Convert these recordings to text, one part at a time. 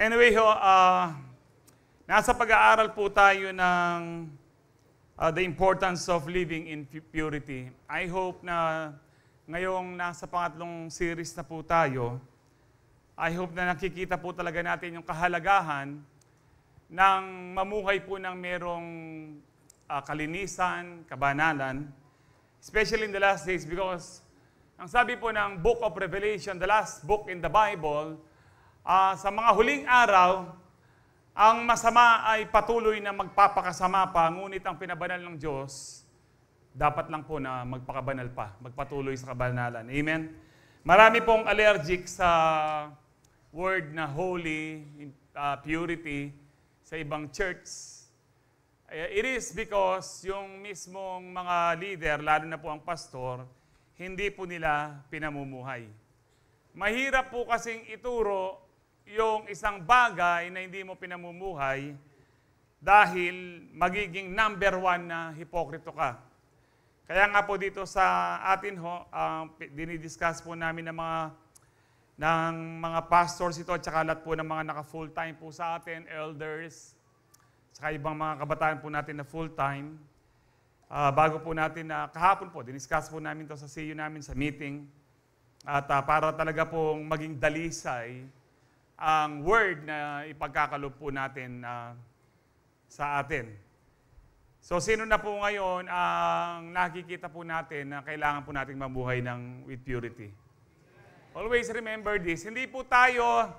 Anyway, nasa pag-aaral po tayo ng the importance of living in purity. I hope na ngayong nasa pangatlong series na po tayo, I hope na nakikita po talaga natin yung kahalagahan ng mamuhay po ng merong kalinisan, kabanalan, especially in the last days because ang sabi po ng Book of Revelation, the last book in the Bible, sa mga huling araw, ang masama ay patuloy na magpapakasama pa, ngunit ang pinabanal ng Diyos, dapat lang po na magpakabanal pa, magpatuloy sa kabanalan. Amen? Marami pong allergic sa word na holy, purity, sa ibang church. It is because yung mismong mga leader, lalo na po ang pastor, hindi po nila pinamumuhay. Mahirap po kasing ituro yung isang bagay na hindi mo pinamumuhay dahil magiging number one na hipokrito ka. Kaya nga po dito sa atin dinidiscuss po namin ng mga pastors ito at saka lahat po ng mga naka-full-time po sa atin, elders, saka ibang mga kabataan po natin na full-time. Bago po natin kahapon po, diniscuss po namin to sa CU namin sa meeting. At para talaga pong maging dalisay ang word na ipagkakalob po natin sa atin. So sino na po ngayon ang nakikita po natin na kailangan po nating mabuhay with purity? Always remember this, hindi po tayo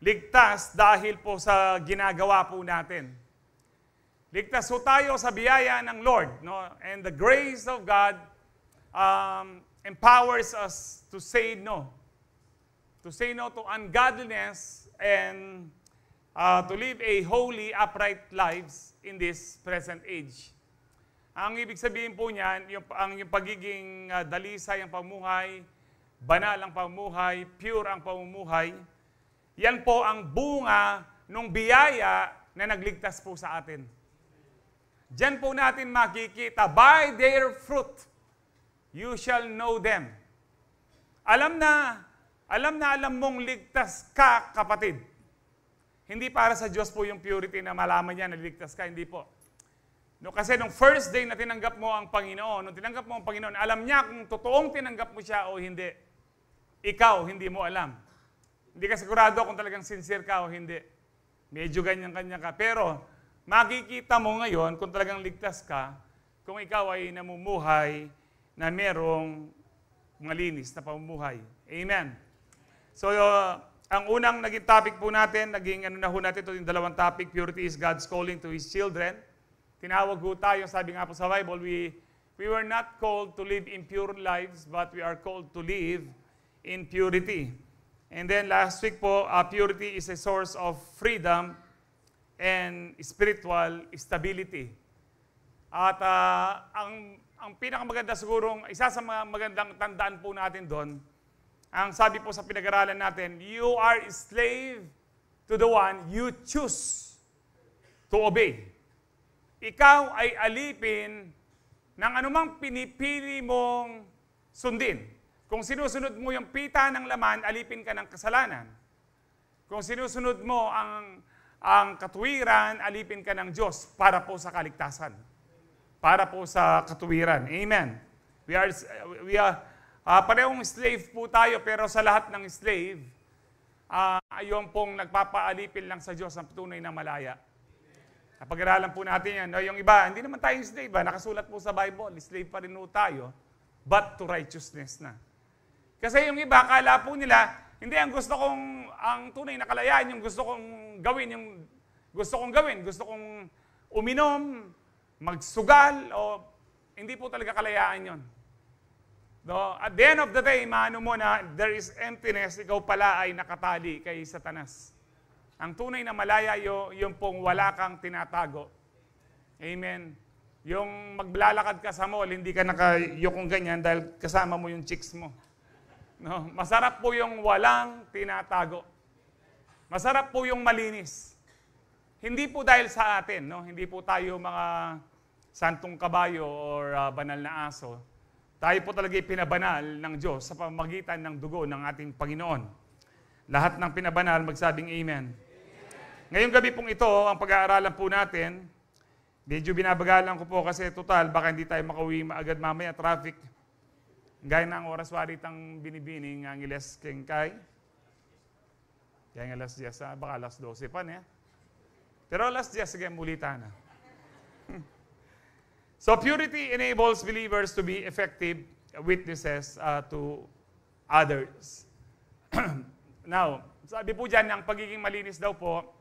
ligtas dahil po sa ginagawa po natin. Ligtas po tayo sa biyaya ng Lord, no? And the grace of God empowers us to say no. To say no to ungodliness and to live a holy, upright lives in this present age. Ang ibig sabihin po niyan, yung pagiging dalisay ang pamumuhay, banal ang pamumuhay, pure ang pamumuhay, yan po ang bunga ng biyaya na nagligtas po sa atin. Diyan po natin makikita, by their fruit, you shall know them. Alam mong ligtas ka, kapatid. Hindi para sa Diyos po yung purity na malaman niya na ligtas ka, hindi po. No, kasi nung first day na tinanggap mo ang Panginoon, nung tinanggap mo ang Panginoon, alam niya kung totoong tinanggap mo siya o hindi. Ikaw, hindi mo alam. Hindi ka sigurado kung talagang sincere ka o hindi. Medyo ganyan-kanya ka. Pero, makikita mo ngayon kung talagang ligtas ka, kung ikaw ay namumuhay na merong malinis na pamumuhay. Amen. So, ang unang naging topic po natin, natin ito yung dalawang topic, purity is God's calling to His children. Tinawag po tayo, sabi nga po sa Bible, we were not called to live impure lives, but we are called to live in purity. And then last week po, purity is a source of freedom and spiritual stability. At ang pinakamaganda sigurong, isa sa mga magandang tandaan po natin doon, ang sabi po sa pinag-aralan natin, you are a slave to the one you choose to obey. Ikaw ay alipin ng anumang pinipili mong sundin. Kung sinusunod mo yung pita ng laman, alipin ka ng kasalanan. Kung sinusunod mo ang katuwiran, alipin ka ng Diyos para po sa kaligtasan. Para po sa katuwiran. Amen. We are parehong slave po tayo, pero sa lahat ng slave, yung pong nagpapaalipin lang sa Diyos ang tunay na malaya. Pag-aralan po natin yan. Yung iba, hindi naman tayo slave. Nakasulat po sa Bible, slave pa rin po tayo, but to righteousness na. Kasi yung iba, akala po nila, hindi, ang tunay na kalayaan, yung gusto kong gawin, gusto kong uminom, magsugal, o hindi po talaga kalayaan yon. No? At the end of the day, maano mo na there is emptiness, ikaw pala ay nakatali kay Satanas. Ang tunay na malaya, yung pong wala kang tinatago. Amen. Yung maglalakad ka sa mall, hindi ka nakayukong ganyan dahil kasama mo yung chicks mo. No? Masarap po yung walang tinatago. Masarap po yung malinis. Hindi po dahil sa atin, no? Hindi po tayo mga santong kabayo or banal na aso. Tayo po talaga pinabanal ng Diyos sa pamamagitan ng dugo ng ating Panginoon. Lahat ng pinabanal, magsabing Amen. Ngayong gabi pong ito, ang pag-aaralan po natin, medyo binabagalan ko po kasi total, baka hindi tayo makauwi agad mamaya, traffic. Gaya na ang oras waritang binibining ang iles kengkay. Kaya nga alas 10, baka alas 12 pa niya. Pero alas 10, sige, mulita na. So purity enables believers to be effective witnesses to others. Now, sabi po dyan, ang pagiging malinis daw po,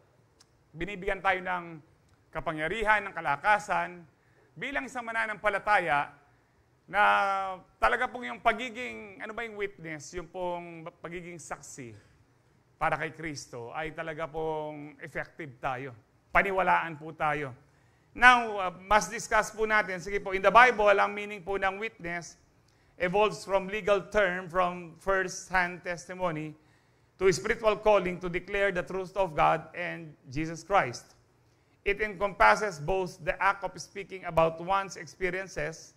binibigyan tayo ng kapangyarihan, ng kalakasan, bilang isang mananampalataya na talaga pong yung pagiging, ano ba yung witness, yung pong pagiging saksi para kay Kristo, ay talaga pong effective tayo. Paniwalaan po tayo. Now, mas discuss po natin, sige po, in the Bible, ang meaning po ng witness evolves from legal term, from first-hand testimony, to spiritual calling to declare the truth of God and Jesus Christ. It encompasses both the act of speaking about one's experiences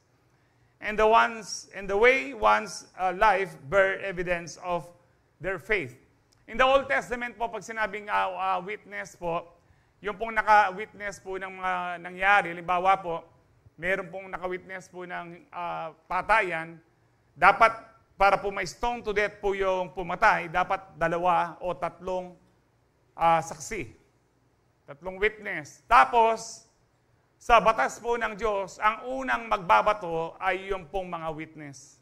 and the way one's life bear evidence of their faith. In the Old Testament po, pag sinabing witness po, yung pong naka-witness po ng mga nangyari, halimbawa po, meron pong naka-witness po ng patayan, dapat para po may stone to death po yung pumatay, dapat 2 o 3 saksi. 3 witness. Tapos, sa batas po ng Diyos, ang unang magbabato ay yung pong mga witness.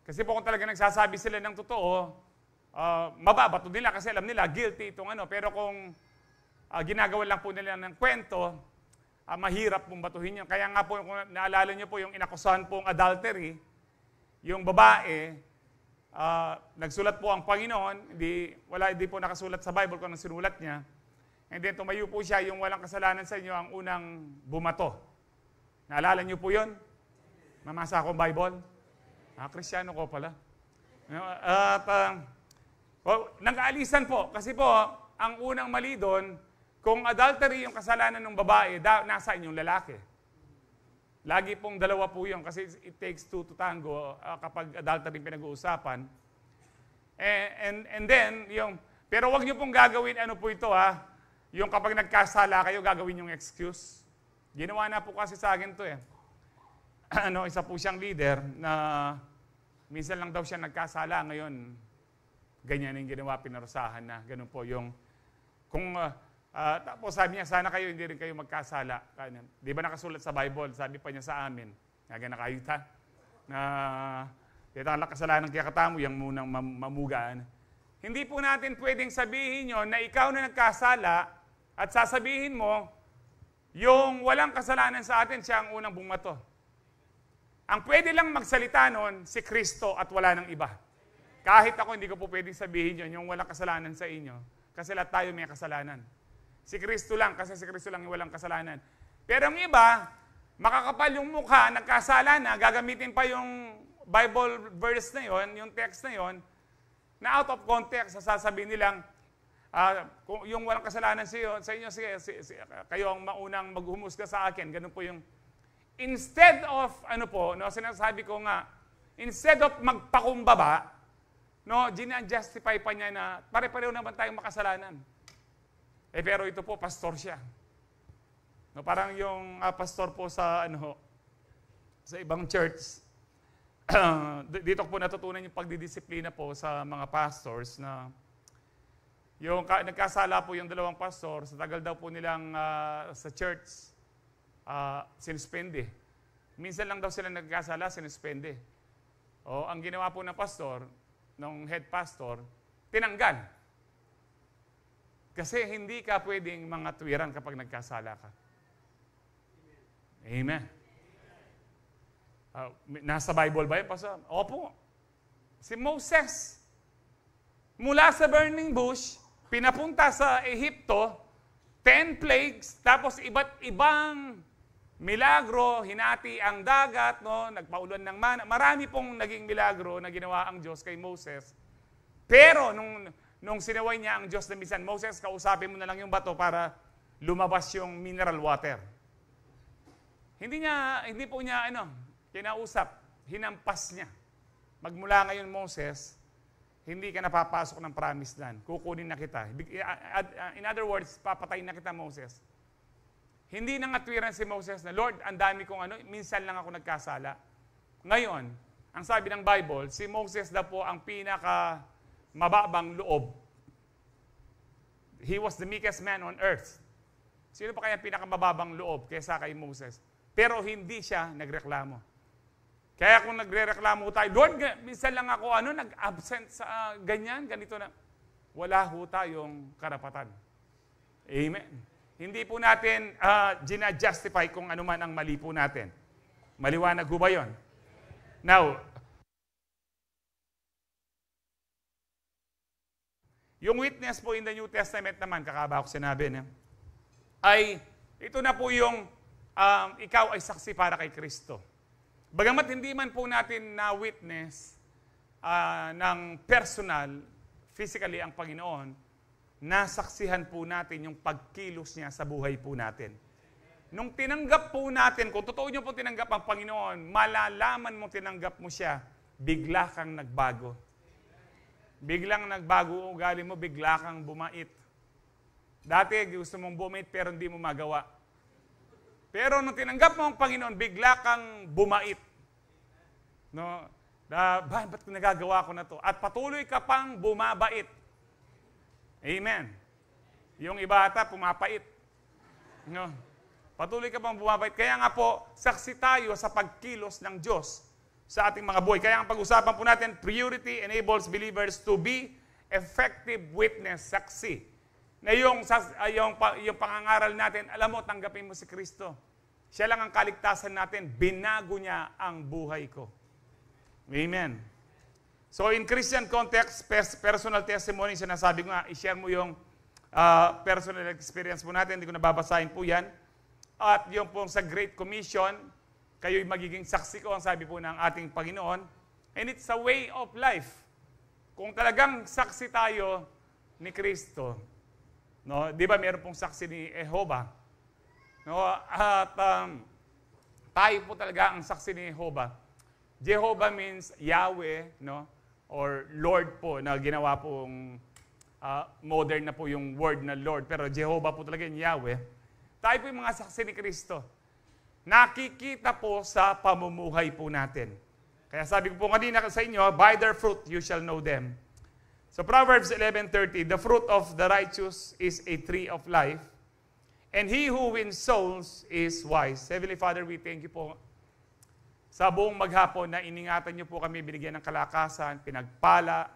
Kasi po kung talaga nagsasabi sila ng totoo, mababato nila kasi alam nila, guilty itong ano. Pero kung ginagawa lang po nila ng kwento, mahirap pong batuhin yun. Kaya nga po, kung naalala niyo po yung inakusahan pong adultery, yung babae, nagsulat po ang Panginoon, hindi po nakasulat sa Bible kung anong sinulat niya. And then tumayo po siya, yung walang kasalanan sa inyo, ang unang bumato. Naalala niyo po yun? Mamasa akong Bible? Kristyano ko pala. At nag-aalisan po, kasi po, ang unang mali doon, kung adultery yung kasalanan ng babae, nasa inyong lalaki. Lagi pong 2 po yun kasi it takes 2 to tango kapag adultery pinag-uusapan. And then, pero wag niyo pong gagawin, ano po ito yung kapag nagkasala kayo, gagawin yung excuse. Ginawa na po kasi sa akin to isa po siyang leader na minsan lang daw siya nagkasala, ngayon ganyan yung ginawa, pinarusahan na. Ganun po yung, tapos sabi niya, sana kayo, hindi rin kayo magkasala. Di ba nakasulat sa Bible? Sabi pa niya sa amin, naga nakayuta, na ang kasalanan kaya katamo, yung munang mamugaan. Hindi po natin pwedeng sabihin yun na ikaw na nagkasala at sasabihin mo, yung walang kasalanan sa atin, siya ang unang bumato. Ang pwede lang magsalita nun, si Kristo at wala nang iba. Kahit ako, hindi ko po pwedeng sabihin yun, yung walang kasalanan sa inyo. Kasi lahat tayo may kasalanan. Si Kristo lang, kasi si Kristo lang yung walang kasalanan. Pero ang iba, makakapal yung mukha, nagkasala na, gagamitin pa yung Bible verse na yon, yung text na yon, na out of context, sasabihin nilang, kung yung walang kasalanan sa inyo, kayo ang maunang maghumusga sa akin. Ganun po yung, instead of, sinasabi ko nga, instead of magpakumbaba, ginajustify pa niya na pare-pareho naman tayong makasalanan. Pero ito po, pastor siya. Parang yung pastor po sa ibang church, dito po natutunan yung pagdidisiplina po sa mga pastors na yung nagkasala po yung 2 pastor, sa tagal daw po nilang sa church, sinuspende. Minsan lang daw sila nagkasala, sinuspende. Ang ginawa po ng pastor, ng head pastor, tinanggal. Kasi hindi ka pwedeng mga tuwiran kapag nagkasala ka. Amen. Nasa Bible ba yun? Opo. Si Moses, mula sa burning bush, pinapunta sa Ehipto, 10 plagues, tapos iba't ibang milagro, hinati ang dagat, nagpaulan ng mana. Marami pong naging milagro na ginawa ang Diyos kay Moses. Pero nung sinaway niya ang Diyos na minsan, Moses, kausapin mo na lang yung bato para lumabas yung mineral water. Hindi po niya kinausap, hinampas niya. Magmula ngayon, Moses, hindi ka napapasok ng promised land. Kukunin na kita. In other words, papatayin na kita, Moses. Hindi nangatwiran si Moses na, Lord, ang dami kong minsan lang ako nagkasala. Ngayon, ang sabi ng Bible, si Moses na po ang pinaka mababang loob. He was the meekest man on earth. Sino pa kaya pinakamababang loob kaysa kay Moses? Pero hindi siya nagreklamo. Kaya kung nagre-reklamo tayo, Lord, minsan lang ako nag-absent sa ganyan, ganito na. Wala ho tayong karapatan. Amen. Hindi po natin gina-justify kung ano man ang mali po natin. Maliwanag ho ba yun? Now, yung witness po in the New Testament naman, kakaba ko sinabi niya, ay ito na po yung ikaw ay saksi para kay Kristo. Bagamat hindi man po natin na-witness ng personal, physically ang Panginoon, nasaksihan po natin yung pagkilos niya sa buhay po natin. Nung tinanggap po natin, kung totoo niyo po tinanggap ang Panginoon, malalaman mo tinanggap mo siya, bigla kang nagbago. Biglang nagbago ugali mo, bigla kang bumait. Dati gusto mong bumait pero hindi mo magawa. Pero nung tinanggap mo ang Panginoon, bigla kang bumait. No? Ba't nagagawa ko na to? At patuloy ka pang bumabait. Amen. Yung iba ata, pumapait. No? Patuloy ka pang bumabait. Kaya nga po, saksi tayo sa pagkilos ng Diyos sa ating mga buhay. Kaya ang pag-usapan po natin, purity enables believers to be effective witness, saksi. Na yung pangangaral natin, alam mo, tanggapin mo si Kristo. Siya lang ang kaligtasan natin. Binago niya ang buhay ko. Amen. So in Christian context, personal testimony, sinasabi ko nga, i-share mo yung personal experience mo natin. Hindi ko nababasahin po yan. At yung po sa Great Commission, kayo'y magiging saksi ko, ang sabi po ng ating Panginoon. And it's a way of life. Kung talagang saksi tayo ni Kristo, no, di ba meron pong saksi ni Jehovah? No, at tayo po talaga ang saksi ni Jehovah. Jehovah means Yahweh, no, or Lord po, na ginawa pong modern na po yung word na Lord. Pero Jehovah po talaga yung Yahweh. Tayo po yung mga saksi ni Kristo. Nakikita po sa pamumuhay po natin. Kaya sabi ko po kanina sa inyo, by their fruit you shall know them. So Proverbs 11:30, the fruit of the righteous is a tree of life, and he who wins souls is wise. Heavenly Father, we thank you po sa buong maghapon na iningatan niyo po kami, binigyan ng kalakasan, pinagpala.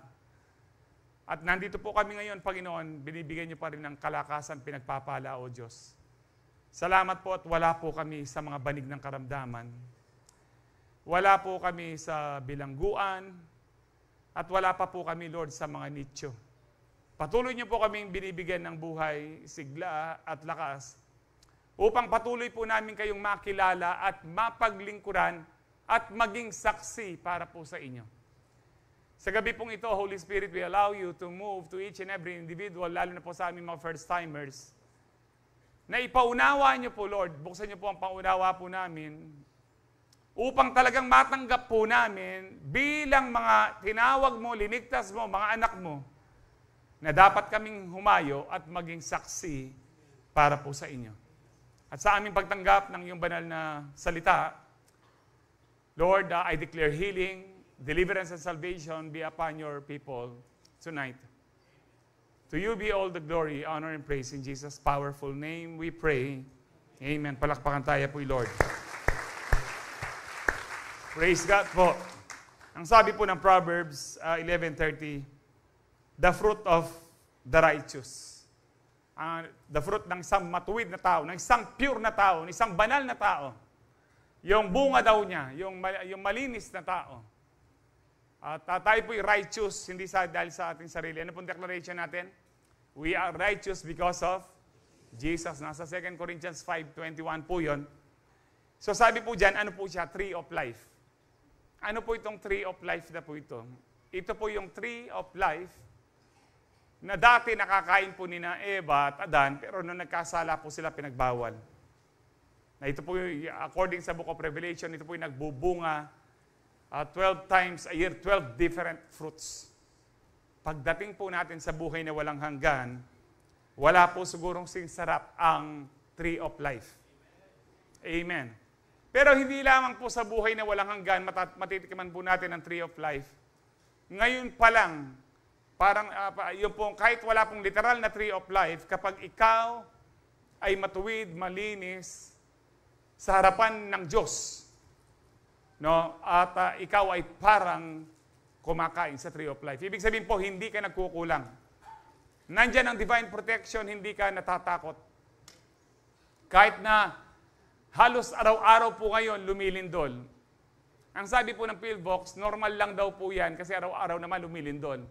At nandito po kami ngayon, Panginoon, binibigyan niyo pa rin ng kalakasan, pinagpapala, O Diyos. Salamat po at wala po kami sa mga banig ng karamdaman. Wala po kami sa bilangguan. At wala pa po kami, Lord, sa mga nicho. Patuloy niyo po kaming binibigyan ng buhay, sigla at lakas upang patuloy po namin kayong makilala at mapaglingkuran at maging saksi para po sa inyo. Sa gabi pong ito, Holy Spirit, we allow you to move to each and every individual, lalo na po sa aming mga first-timers, na ipaunawa niyo po, Lord, buksan niyo po ang paunawa po namin, upang talagang matanggap po namin bilang mga tinawag mo, linigtas mo, mga anak mo, na dapat kaming humayo at maging saksi para po sa inyo. At sa aming pagtanggap ng iyong banal na salita, Lord, I declare healing, deliverance, and salvation be upon your people tonight. To you be all the glory, honor, and praise. In Jesus' powerful name we pray. Amen. Palakpakan tayo po, Lord. Praise God po. Ang sabi po ng Proverbs 11:30, the fruit of the righteous. The fruit ng isang matuwid na tao, ng isang pure na tao, ng isang banal na tao. Yung bunga daw niya, yung malinis na tao. At tayo po'y righteous, hindi dahil sa ating sarili. Ano pong declaration natin? We are righteous because of Jesus. Nasa 2 Corinthians 5:21 po yun. So sabi po dyan, ano po siya? Tree of life. Ano po itong tree of life na po ito? Ito po yung tree of life na dati nakakain po ni na Eva at Adan, pero nung nagkasala po sila, pinagbawal. Na ito po, according sa Book of Revelation, ito po yung nagbubunga 12 times a year, 12 different fruits. pagdating po natin sa buhay na walang hanggan, wala po sigurong sinsarap ang tree of life. Amen. Pero hindi lamang po sa buhay na walang hanggan, matitikiman po natin ang tree of life. Ngayon pa lang, parang yung po, kahit wala pong literal na tree of life, kapag ikaw ay matuwid, malinis sa harapan ng Diyos, no? At ikaw ay parang kumakain sa tree of life. Ibig sabihin po, hindi ka nagkukulang. Nandyan ang divine protection, hindi ka natatakot. Kahit na halos araw-araw po ngayon lumilindol. Ang sabi po ng pillbox, normal lang daw po yan kasi araw-araw naman lumilindol.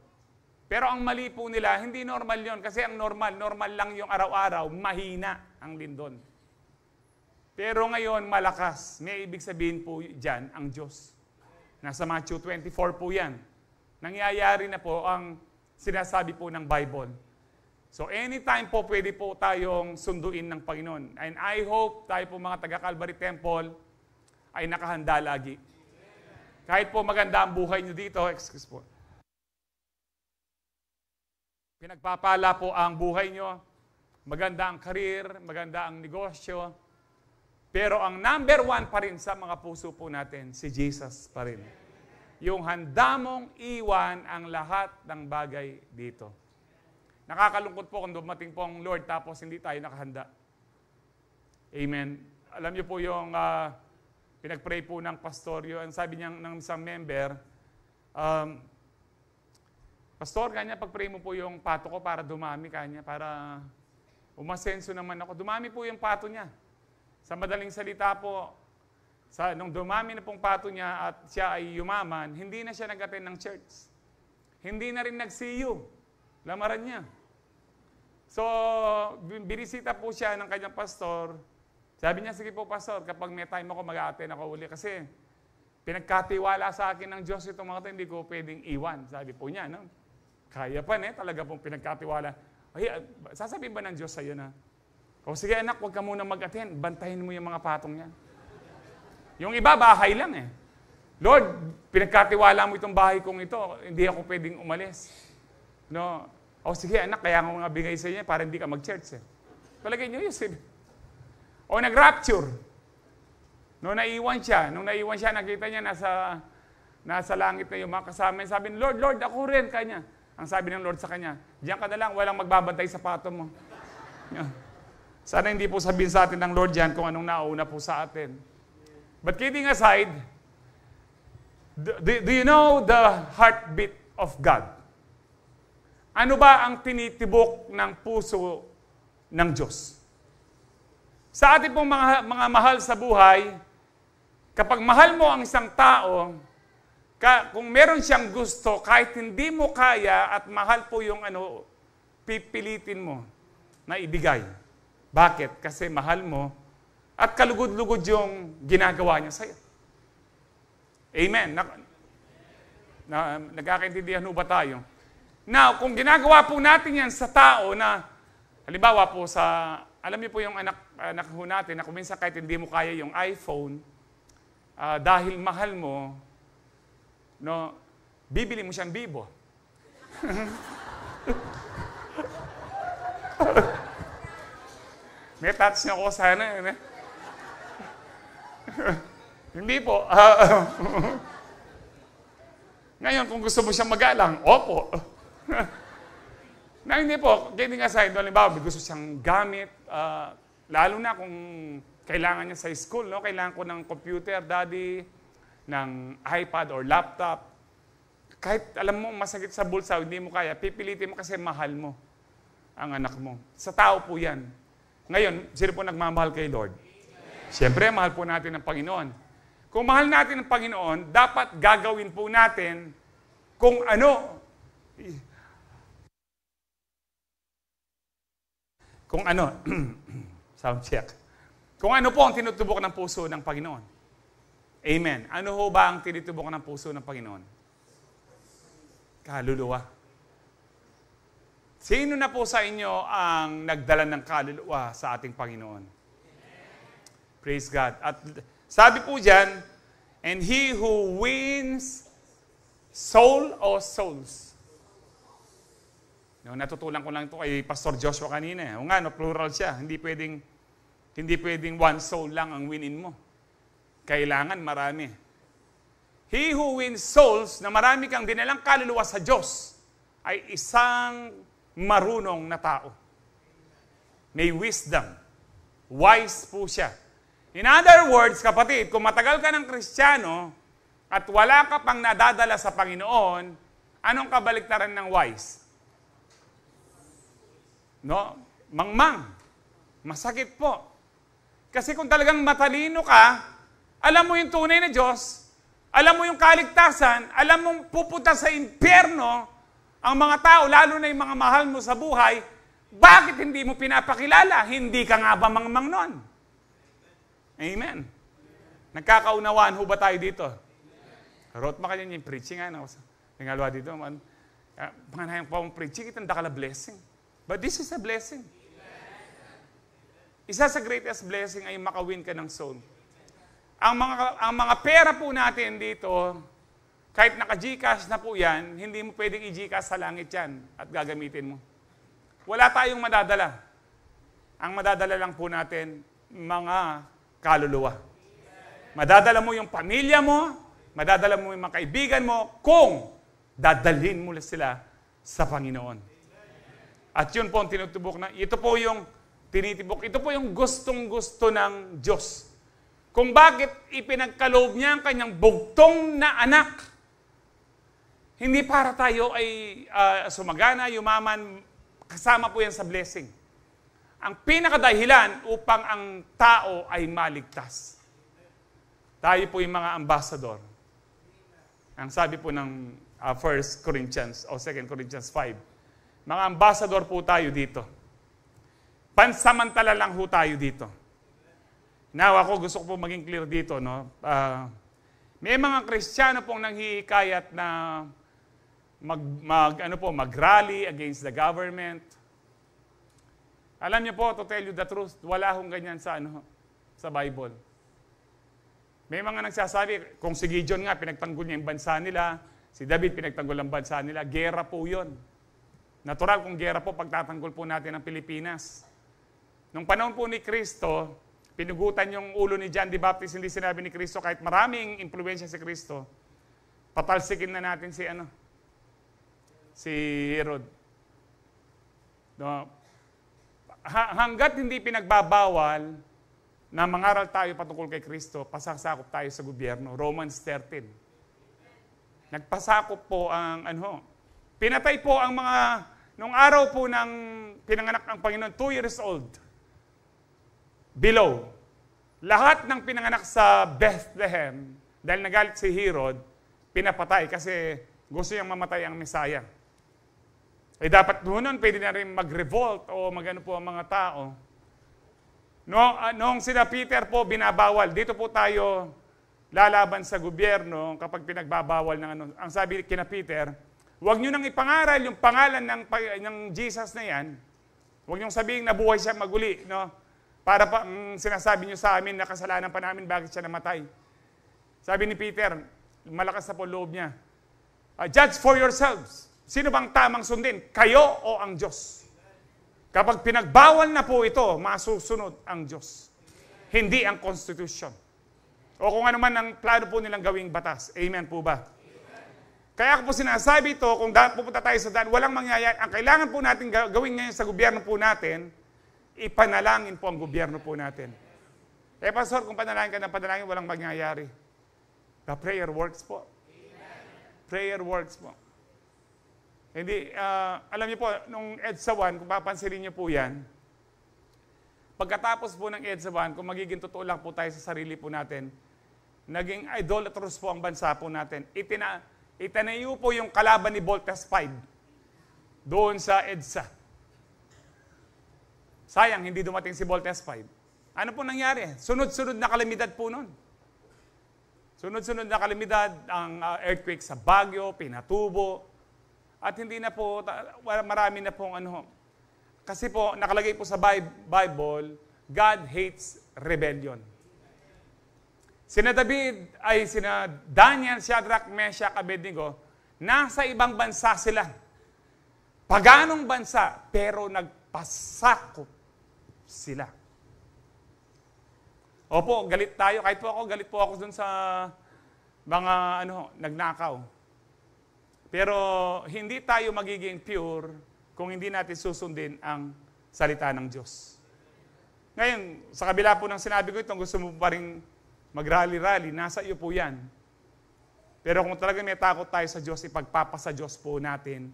Pero ang mali po nila, hindi normal yon kasi ang normal lang yung araw-araw, mahina ang lindol. Pero ngayon, malakas. May ibig sabihin po dyan, ang Diyos. Nasa Matthew 24 po yan. Nangyayari na po ang sinasabi po ng Bible. So anytime po pwede po tayong sunduin ng Panginoon. And I hope tayo po mga taga-Calvary Temple ay nakahanda lagi. Kahit po maganda ang buhay nyo dito, excuse po. Pinagpapala po ang buhay nyo, maganda ang career, maganda ang negosyo, pero ang number one pa rin sa mga puso po natin, si Jesus pa rin. Yung handa mong iwan ang lahat ng bagay dito. Nakakalungkot po kung dumating po ang Lord tapos hindi tayo nakahanda. Amen. Alam niyo po yung pinag-pray po ng pastor, yung sabi niya ng isang member, Pastor, kanya pag-pray mo po yung pato ko para dumami kanya, para umasenso naman ako. Dumami po yung pato niya. Sa madaling salita po, nung dumami na pong pato niya at siya ay yumaman, hindi na siya nag-attend ng church. Hindi na rin nag-see you. Lamaran niya. So, binisita po siya ng kanyang pastor. Sabi niya, sige po pastor, kapag may time ako, mag-a-attend ako uli. Kasi pinagkatiwala sa akin ng Diyos itong mga ito, hindi ko pwedeng iwan. Sabi po niya, no? Kaya pa, talaga pong pinagkatiwala. Ay, sasabihin ba ng Diyos sa'yo na, o sige anak, huwag ka muna mag-attend, bantahin mo yung mga patong niya. Yung iba, bahay lang eh. Lord, pinagkatiwala mo itong bahay kong ito, hindi ako pwedeng umalis. No? O sige anak, kaya ako nga bigay sa inyo para hindi ka mag-church eh. Palagay niyo yun. O nag-rapture. Nung naiwan siya, nakita niya nasa langit na yung mga kasama. Sabi niya, Lord, ako rin kanya. Ang sabi ng Lord sa kanya, diyan ka na lang, walang magbabantay sa pato mo. Sana hindi po sabihin sa atin ng Lord yan kung anong nauna po sa atin. But kidding aside, do you know the heartbeat of God? Ano ba ang tinitibok ng puso ng Diyos? Sa ating pong mga mahal sa buhay, kapag mahal mo ang isang tao, kung meron siyang gusto, kahit hindi mo kaya at mahal po yung pipilitin mo na ibigay. Bakit? Kasi mahal mo at kalugod-lugod yung ginagawa niya sa'yo. Amen. Nagkakaintindihan ho ba tayo? Now, kung ginagawa po natin yan sa tao na, halimbawa po alam niyo po yung anak ho natin, na kung minsan kahit hindi mo kaya yung iPhone, dahil mahal mo, no, bibili mo siyang Bibo. May touch niya ako sana. Hindi po. Ngayon, kung gusto mo siyang magalang, opo. Na hindi po, getting aside, halimbawa, gusto siyang gamit, lalo na kung kailangan niya sa school, no? Kailangan ko ng computer, daddy, ng iPad or laptop. Kahit alam mo, masakit sa bulsa, hindi mo kaya, pipilitin mo kasi mahal mo ang anak mo. Sa tao po yan. Ngayon, sino po nagmamahal kay Lord? Siyempre, mahal po natin ang Panginoon. Kung mahal natin ang Panginoon, dapat gagawin po natin kung ano. Sound check. Kung ano po ang tinutubok ng puso ng Panginoon. Amen. Ano ho ba ang tinutubok ng puso ng Panginoon? Kaluluwa. Sino na po sa inyo ang nagdala ng kaluluwa sa ating Panginoon? Praise God. At sabi po dyan, and he who wins soul or souls. Natutulan ko lang ito kay Pastor Joshua kanina. O nga, plural siya. Hindi pwedeng one soul lang ang winin mo. Kailangan marami. He who wins souls na marami kang dinalang kaluluwa sa Diyos ay isang marunong na tao. May wisdom. Wise po siya. In other words, kapatid, kung matagal ka ng Kristiyano at wala ka pang nadadala sa Panginoon, anong kabaliktaran ng wise? No? Mangmang. Masakit po. Kasi kung talagang matalino ka, alam mo yung tunay na Diyos, alam mo yung kaligtasan, alam mong pupunta sa impyerno ang mga tao, lalo na yung mga mahal mo sa buhay, bakit hindi mo pinapakilala? Hindi ka nga ba mangmang nun? Amen. Nagkakaunawaan ho ba tayo dito? Wrote ba kanyan yung preaching? Nangalwa dito. Panganayang pa mong preaching, itanda ka na blessing. But this is a blessing. Isa sa greatest blessing ay makawin ka ng soul. Ang mga pera po natin dito, kahit naka-Gcash na po yan, hindi mo pwedeng i-Gcash sa langit yan at gagamitin mo. Wala tayong madadala. Ang madadala lang po natin, mga kaluluwa. Madadala mo yung pamilya mo, madadala mo yung mga kaibigan mo, kung dadalhin mo sila sa Panginoon. At yun po ang tinutubok na, ito po yung tinitibok, ito po yung gustong-gusto ng Diyos. Kung bakit ipinagkaloob niya ang kanyang bugtong na anak. Hindi para tayo ay sumagana, yumaman, kasama po yan sa blessing. Ang pinakadahilan upang ang tao ay maligtas. Tayo po yung mga ambassador. Ang sabi po ng 1 Corinthians o 2 Corinthians 5, mga ambassador po tayo dito. Pansamantala lang po tayo dito. Now, ako gusto ko po maging clear dito, no? May mga Kristiyano pong nanghihikayat na mag-rally against the government. Alam niyo po, to tell you the truth, wala hong ganyan sa Bible. May mga nagsasabi, kung si Gideon nga, pinagtanggol niya yung bansa nila, si David pinagtanggol ang bansa nila, gera po yun. Natural kung gera po, pagtatanggol po natin ang Pilipinas. Nung panahon po ni Kristo, pinugutan yung ulo ni John the Baptist, hindi sinabi ni Kristo, kahit maraming impluwensya si Kristo, patalsikin na natin si Herod. No? Hanggat hindi pinagbabawal na mangaral tayo patungkol kay Kristo, pasasakop tayo sa gobyerno. Romans 13. Nagpasakop po ang pinatay po ang mga, nung araw po ng pinanganak ang Panginoon, 2 years old, below. Lahat ng pinanganak sa Bethlehem, dahil nagalit si Herod, pinapatay kasi gusto niyang mamatay ang Mesaya. Dapat noon, pwede na rin mag-revolt o magano po ang mga tao. Noong sina Peter po binabawal, dito po tayo lalaban sa gobyerno kapag pinagbabawal ng Ang sabi kina Peter, huwag nyo nang ipangaral yung pangalan ng Jesus na yan. Huwag nyo sabihin na buhay siya maguli. No? Para pa sinasabi nyo sa amin na kasalanan pa namin bakit siya namatay. Sabi ni Peter, malakas na po loob niya. Judge for yourselves. Sino bang tamang sundin? Kayo o ang Diyos? Kapag pinagbawal na po ito, masusunod ang Diyos. Hindi ang Constitution. O kung ano man ang plano po nilang gawing batas. Amen po ba? Amen. Kaya ako po sinasabi ito, kung pupunta tayo sa daan, walang mangyayari. Ang kailangan po natin gawin ngayon sa gobyerno po natin, ipanalangin po ang gobyerno po natin. Pastor, kung panalangin ka ng panalangin, walang mangyayari. The prayer works po. Amen. Prayer works po. Hindi, alam niyo po, nung EDSA 1, kung papansinin niyo po yan, pagkatapos po ng EDSA 1, kung magiging totoo lang po tayo sa sarili po natin, naging idolatrous po ang bansa po natin. Itanayo po yung kalaban ni Voltes 5 doon sa EDSA. Sayang, hindi dumating si Voltes 5. Ano po nangyari? Sunod-sunod na kalamidad po nun. Sunod-sunod na kalamidad, ang earthquake sa Baguio, Pinatubo, at hindi na po, marami na pong kasi po, nakalagay po sa Bible, God hates rebellion. Sina Daniel, Shadrach, Meshach, Abednego, nasa ibang bansa sila. paganong bansa, pero nagpasakop sila. Opo, galit tayo. Kahit po ako, galit po ako dun sa mga nagnakaw. Pero hindi tayo magiging pure kung hindi natin susundin ang salita ng Diyos. Ngayon, sa kabila po ng sinabi ko ito, gusto mo pa rin mag-rally-rally, nasa iyo po yan. Pero kung talaga may takot tayo sa Diyos, ipagpapasa Diyos po natin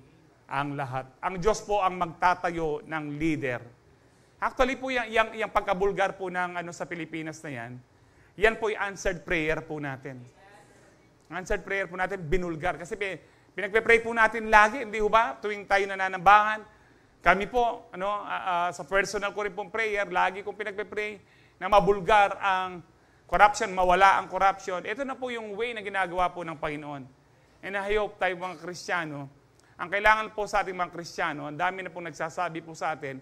ang lahat. Ang Diyos po ang magtatayo ng leader. Actually po, yung pagkabulgar po ng sa Pilipinas na yan po yung answered prayer po natin. Answered prayer po natin, binulgar. Kasi pinagpe-pray po natin lagi, hindi ba? Tuwing tayo nananambangan. Kami po, sa personal ko rin pong prayer, lagi kong pinagpe-pray na mabulgar ang corruption, mawala ang corruption. Ito na po yung way na ginagawa po ng Panginoon. And I hope tayo mga Kristiyano, ang kailangan po sa ating mga Kristiyano, ang dami na po nagsasabi po sa atin,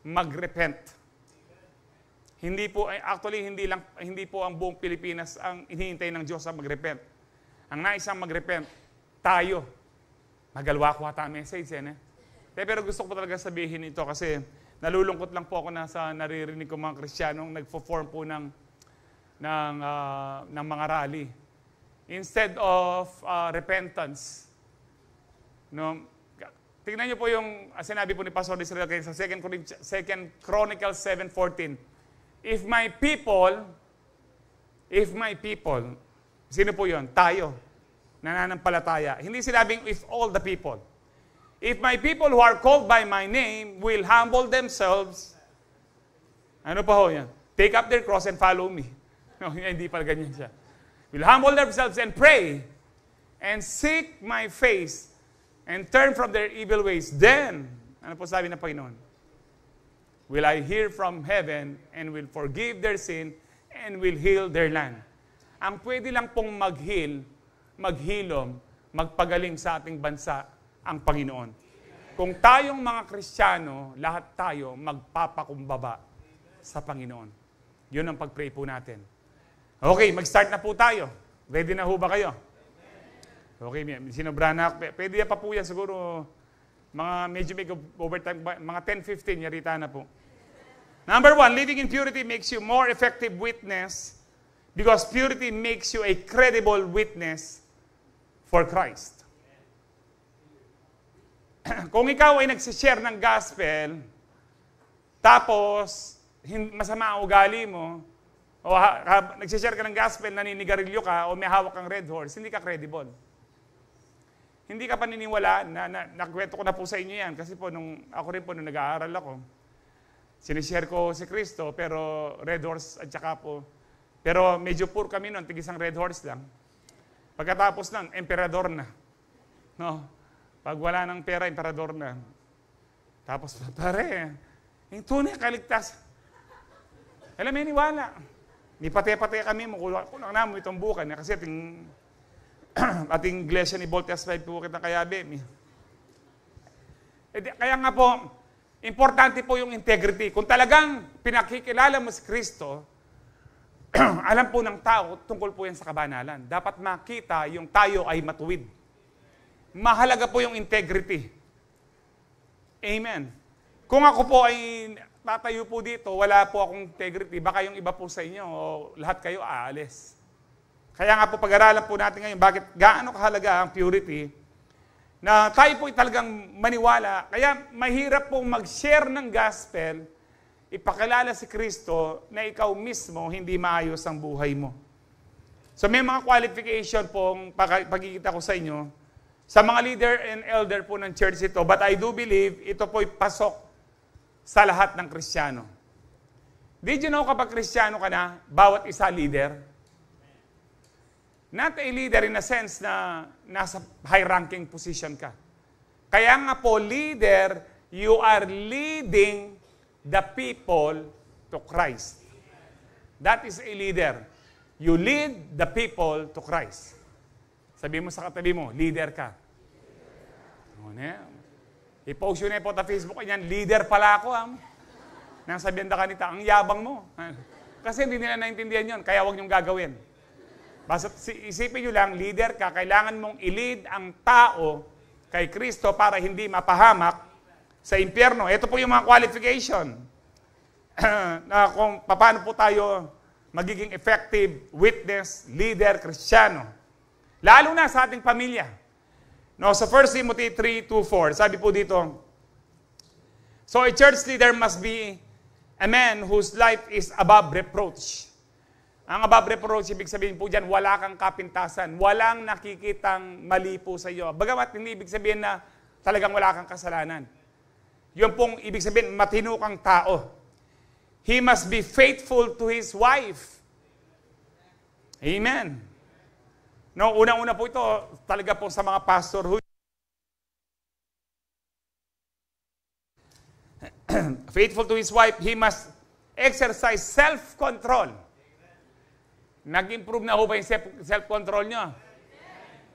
mag-repent. Hindi po ang buong Pilipinas ang hinihintay ng Diyos na mag-repent. Ang naisang mag-repent, tayo. Magalwa ko ata message pero gusto ko talaga sabihin ito kasi nalulungkot lang po ako na sa naririnig ko mga Kristiyanong nagpo-form po ng mga rally. Instead of repentance, tingnan niyo po yung sinabi po ni Pastor Israel sa 2 Chronicles 7:14. If my people, sino po yun? Tayo, nananampalataya. Hindi sinabing if all the people. If my people who are called by my name will humble themselves, ano pa ho yan? Take up their cross and follow me. No, hindi pala ganyan siya. Will humble themselves and pray and seek my face and turn from their evil ways. Then, ano po sabi ng Panginoon? Will I hear from heaven and will forgive their sin and will heal their land. Ang pwede lang pong maghilom, magpagaling sa ating bansa, ang Panginoon. Kung tayong mga Kristiyano, lahat tayo magpapakumbaba sa Panginoon. Yun ang pag-pray po natin. Okay, mag-start na po tayo. Ready na ho ba kayo? Okay, sinobra na. Pwede pa po yan siguro, medyo may overtime, mga 10-15, yarita na po. Number 1, living in purity makes you more effective witness because purity makes you a credible witness for Christ. Kung ikaw ay nagsishare ng gospel, tapos masama ang ugali mo, o nagsishare ka ng gospel, naninigarilyo ka, o may hawak kang red horse, hindi ka credible. Hindi ka paniniwala, nakwento ko na po sa inyo yan, kasi po, ako rin po, nung nag-aaral ako, sinishare ko si Kristo, pero red horse at saka po, pero medyo poor kami noon, tigisang red horse lang. Pagkatapos nun, emperador na. No? Pag wala ng pera, emperador na. Tapos, pare, yung tunay kaligtas. Alam, may niwala. Di pati-pati kami, kulang namin itong bukan. Kasi ating iglesia ni Voltes 5 po kita kayabi. Kaya nga po, importante po yung integrity. Kung talagang pinakikilala mo si Kristo, alam po ng tao, tungkol po yan sa kabanalan. Dapat makita yung tayo ay matuwid. Mahalaga po yung integrity. Amen. Kung ako po ay tatayo po dito, wala po akong integrity, baka yung iba po sa inyo, o lahat kayo aalis. Kaya nga po pag-aralan po natin ngayon, bakit gaano kahalaga ang purity, na tayo po talagang maniwala. Kaya mahirap pong mag-share ng gospel, ipakilala si Kristo na ikaw mismo hindi maayos ang buhay mo. So may mga qualification pong pagkikita ko sa inyo, sa mga leader and elder po ng church ito, but I do believe ito po'y pasok sa lahat ng Kristiyano. Did you know kapag Kristiyano ka na, bawat isa leader? Not a leader in a sense na nasa high-ranking position ka. Kaya nga po, leader, you are leading the people to Christ. That is a leader. You lead the people to Christ. Sabi mo sa katabi mo, leader ka. I-post yun po sa Facebook, yan, leader pala ako. Nang sabihan da kanita, ang yabang mo. Kasi hindi nila naintindihan yun, kaya huwag niyong gagawin. Basta isipin nyo lang, leader ka, kailangan mong i-lead ang tao kay Kristo para hindi mapahamak sa impyerno. Ito po yung mga qualification na kung paano po tayo magiging effective witness, leader, Kristiyano. Lalo na sa ating pamilya. No, sa 1 Timothy 3:2-4, sabi po dito, so a church leader must be a man whose life is above reproach. Ang above reproach, ibig sabihin po dyan, wala kang kapintasan, walang nakikitang mali po sa iyo. Bagamat hindi ibig sabihin na talagang wala kang kasalanan. Yun pong ibig sabihin, matino kang tao. He must be faithful to his wife. Amen. No, unang-una po ito, talaga po sa mga pastor who faithful to his wife, he must exercise self-control. Nag-improve na ho ba yung self-control nyo?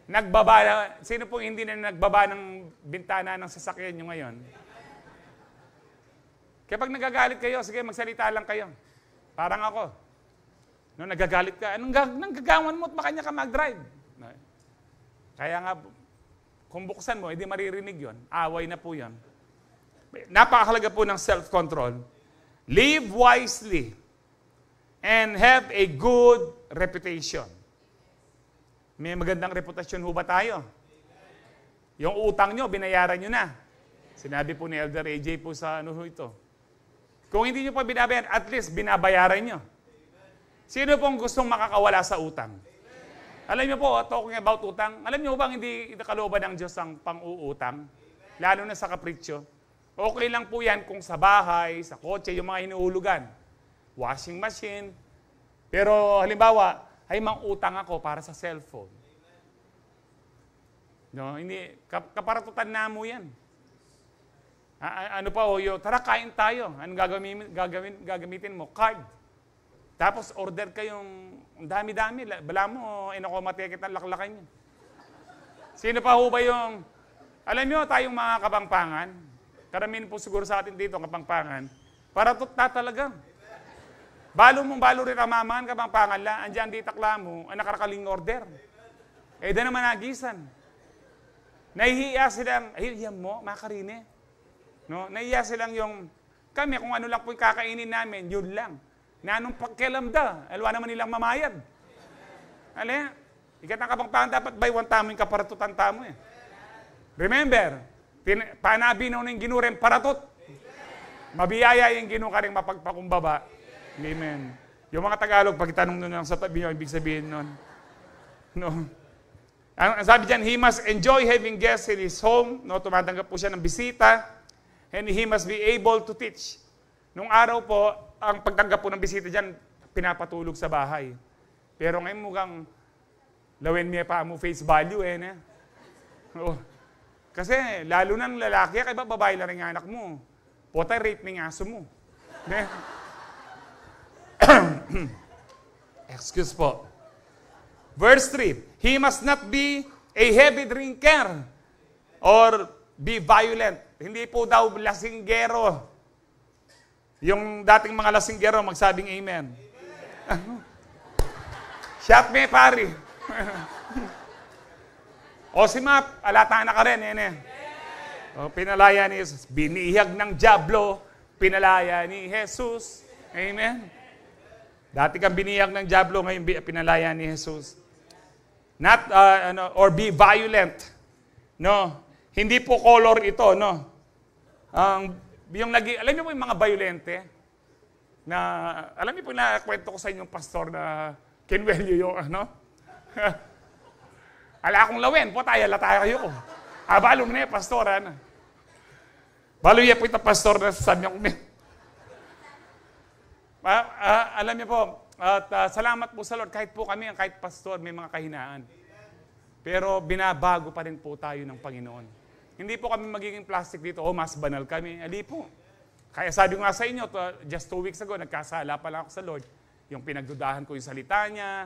Nagbaba, sino pong hindi na nagbaba ng bintana ng sasakyan nyo ngayon? Kapag nagagalit kayo, sige, magsalita lang kayo. Parang ako. No, nagagalit ka, anong gagawan mo at makanya ka mag-drive? Kaya nga, kung buksan mo, hindi maririnig yon. Away na po yon. Napakahalaga po ng self-control. Live wisely and have a good reputation. May magandang reputasyon ho ba tayo? Yung utang nyo, binayaran nyo na. Sinabi po ni Elder AJ po sa ano ho ito. Kung hindi nyo pa binabayaran, at least binabayaran nyo. Sino pong gustong makakawala sa utang? Alam niyo po, talking about utang, alam niyo bang hindi kalooban ng Diyos ang pang-uutang? Lalo na sa kapritsyo. Okay lang po yan kung sa bahay, sa kotse, yung mga hinuhulugan. Washing machine. Pero halimbawa, ay mang-utang ako para sa cellphone. No, hindi, kaparatutan na mo yan. Ano pa ho, tara kain tayo. Anong gagamitin mo? Card. Tapos order kayong dami-dami. Bala mo, inakomate kitang laklakan nyo. Sino pa ho ba yung, alam nyo, tayong mga kapangpangan, karamihan po siguro sa atin dito, kapangpangan, para tutna talaga. Balo rin ang mamahan, kapangpangan la, andyan di takla mo, ang nakarakaling order. Eh, da naman nagisan. Nahihiya silang, ay, yan mo, makarine. No? Nahihiya silang yung, kami, kung ano lang po yung kakainin namin, yun lang. Na anong pagkilamda, alwa naman nilang mamayad. Alin, ikat ng kapangpangan dapat by one tamo yung kaparatutan tamo eh. Remember, panabi na yung ginurem paratot. Mabiyaya yung ginu ka rin mapagpakumbaba. Amen. Yung mga Tagalog, pag itanong nun lang sa tabi nyo, ibig sabihin nun. No. Ang sabi dyan, he must enjoy having guests in his home. No, tumatanggap po siya ng bisita. And he must be able to teach. Nung araw po, ang pagtanggap po ng bisita dyan, pinapatulog sa bahay. Pero ngayon mukhang lawin niya pa mo face value eh. Ne? Oh. Kasi lalo ng lalaki, kaya ba babae lang rin anak mo? Potay rape ng aso mo. Ne? Excuse po. Verse 3, he must not be a heavy drinker or be violent. Hindi po daw lasinggero. Yung dating mga lasinggero, magsabing amen. Shot me, pari. O si Map, alata na ka rin, eh. O, pinalaya ni Jesus. Binihag ng diablo, pinalaya ni Jesus. Amen. Dati kang binihag ng diablo, ngayon pinalaya ni Jesus. Not, or be violent. No. Hindi po color ito, no. Alam niyo po yung mga violente na, alam niyo po na kwento ko sa inyong pastor na kinwelyo yung ano? Ala akong lawin, po tayo, lataya kayo ko. Balo mo na yung pastor, ano? Balo niya po yung pastor na sabi niya kung alam niyo po, at salamat po sa Lord, kahit po kami, kahit pastor, may mga kahinaan. Pero binabago pa rin po tayo ng Panginoon. Hindi po kami magiging plastic dito, mas banal kami. Ali po. Kaya sabi ko nga sa inyo, just 2 weeks ago, nagkasala pala ako sa Lord. Yung pinagdudahan ko yung salita niya,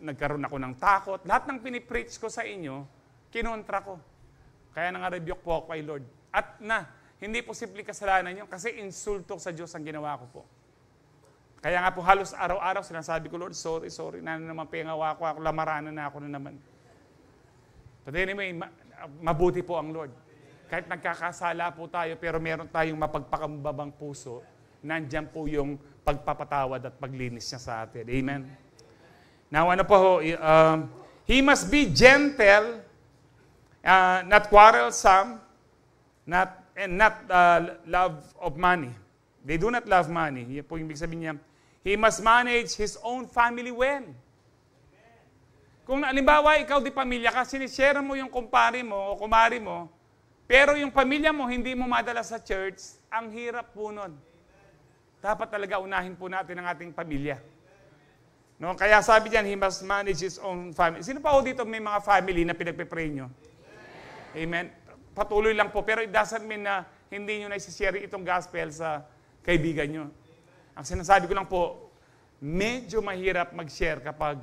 nagkaroon ako ng takot. Lahat ng pinipreach ko sa inyo, kinontra ko. Kaya nang-rebuke po ako kay Lord. At hindi po simple kasalanan yun, kasi insulto sa Diyos ang ginawa ko po. Kaya nga po halos araw-araw sinasabi ko, Lord, sorry, na naman pingawa ko, lamaranan na ako na naman. But anyway, mabuti po ang Lord. Kahit nagkakasala po tayo, pero meron tayong mapagpakambabang puso, nandyan po yung pagpapatawad at paglinis niya sa atin. Amen? Now, ano po, he must be gentle, not quarrelsome, not love of money. They do not love money. Yan po yung ibig sabihin niya. He must manage his own family well. Kung halimbawa, ikaw di pamilya ka, sinishare mo yung kumpare mo o kumari mo, pero yung pamilya mo hindi mo madala sa church, ang hirap po nun. Dapat talaga unahin po natin ang ating pamilya. No? Kaya sabi diyan, he must manage his own family. Sino pa ho dito may mga family na pinagpe-pray nyo? Amen. Patuloy lang po, pero it doesn't mean na hindi nyo na-share itong gospel sa kaibigan nyo. Ang sinasabi ko lang po, medyo mahirap mag-share kapag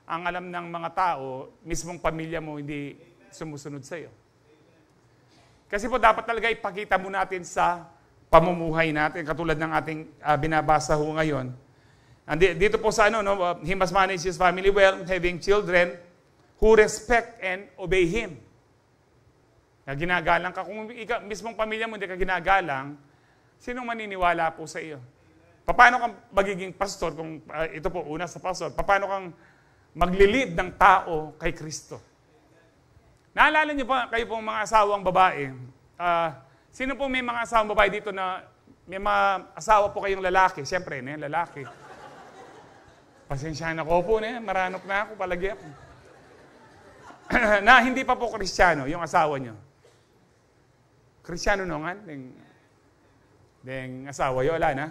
ang alam ng mga tao, mismong pamilya mo hindi sumusunod sa iyo. Kasi po dapat talaga ipakita mo natin sa pamumuhay natin, katulad ng ating binabasa ho ngayon. And dito po sa he must manage his family well, having children who respect and obey him. Na ginagalang ka. Kung mismong pamilya mo hindi ka ginagalang, sinong maniniwala po sa iyo? Paano kang magiging pastor? Kung ito po, una sa pastor, paano kang maglilid ng tao kay Kristo? Naalala niyo pa, kayo pong mga asawang babae, sino po may mga asawang babae dito na may mga asawa po kayong lalaki? Siyempre, lalaki. Pasensyahan ako po, maranok na ako, palagi ako. Na hindi pa po Kristiyano, yung asawa niyo. Kristiyano nungan? Deng asawa yun, wala na.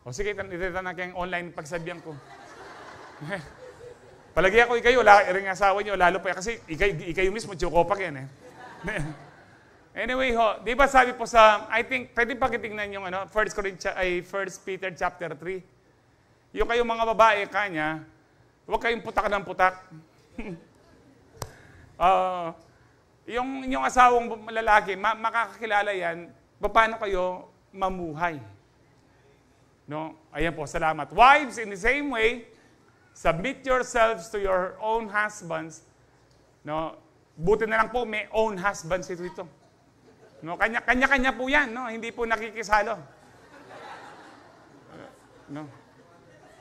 O sige, ititan na kayong online pagsabihan ko. Palagi ako, ikayo, wala rin asawa niyo, lalo pa kasi ikayo mismo, tsukopak yan eh. Anyway ho, di ba sabi po sa, I think, pwede pa kitingnan yung 1 Peter chapter 3. Yung kayong mga babae, kanya, huwag kayong putak ng putak. Yung asawang lalaki, makakakilala yan, paano kayo mamuhay. No? Ayan po, salamat. Wives, in the same way, submit yourselves to your own husbands. No? Buti na lang po, may own husbands ito. No? Kanya-kanya po yan, no? Hindi po nakikisalo. No?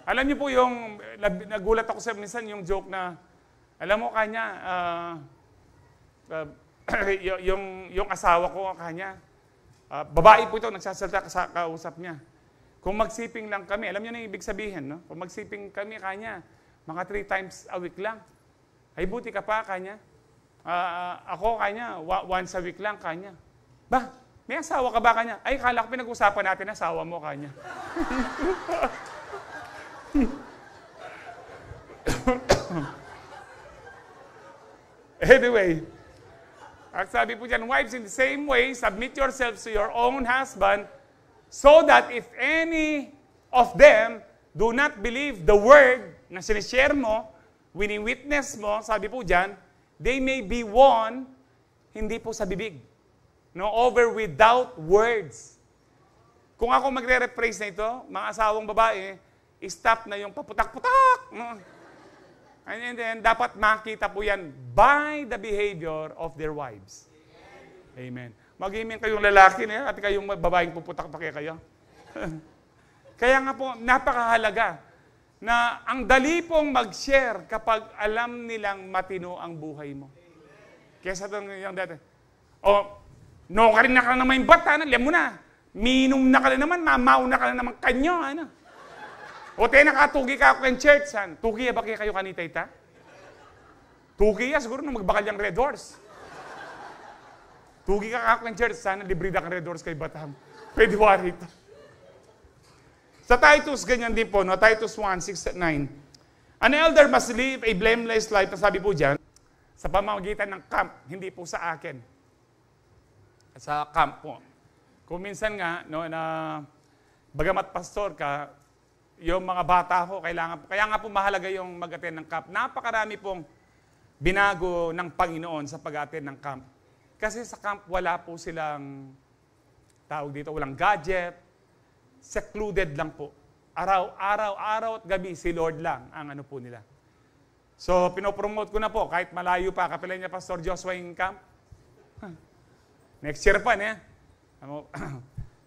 Alam niyo po yung, nagulat ako sa minsan yung joke na, alam mo kanya, yung asawa ko kanya, babae po ito, nagsasalita sa kausap niya. Kung magsiping lang kami, alam niyo na yung ibig sabihin, no? Kung magsiping kami kanya, mga 3 times a week lang. Ay, buti ka pa kanya. Ako kanya, once a week lang kanya. Ba, may asawa ka ba kanya? Ay, kala ko pinag-usapan natin asawa mo kanya. Anyway, ang sabi po dyan, wives, in the same way, submit yourselves to your own husband, so that if any of them do not believe the word na sinishare mo, wini-witness mo, sabi po dyan, they may be won, hindi po sa bibig. No, over without words. Kung ako magre-rephrase na ito, mga asawang babae, stop na yung paputak-putak. No? And then, dapat makita po yan by the behavior of their wives. Amen. Mag-amen kayong lalaki na at kayong babaeng puputak pa kayo. Kaya nga po, napakahalaga na ang dali pong mag-share kapag alam nilang matino ang buhay mo. Kesa yung dati, no ka rin na ka naman yung bata, alam mo na. Minom na ka na naman, mamaw na ka na naman kanyo. O tayo nakatugi ka ako ng church. Tugi ba kayo kanita ita? Tugi siguro nung magbakal yung Red Horse. Tugi ka ako ng church, sana librida kang Red Horse kay Batam. Pwede wari ito. Sa Titus, ganyan din po, no? Titus 1, 6, 9. An elder must live a blameless life, sabi po dyan, sa pamamagitan ng camp, hindi po sa akin. Sa camp po. Kung minsan nga, no, na bagamat pastor ka, yung mga bata ko, kaya nga po mahalaga yung mag-attend ng camp. Napakarami pong binago ng Panginoon sa pag-attend ng camp. Kasi sa camp, wala po silang, tawag dito, walang gadget, secluded lang po. Araw at gabi, si Lord lang ang ano po nila. So, pinopromote ko na po, kahit malayo pa, kapilan niya Pastor Joshua yung camp. Next year pa, niya.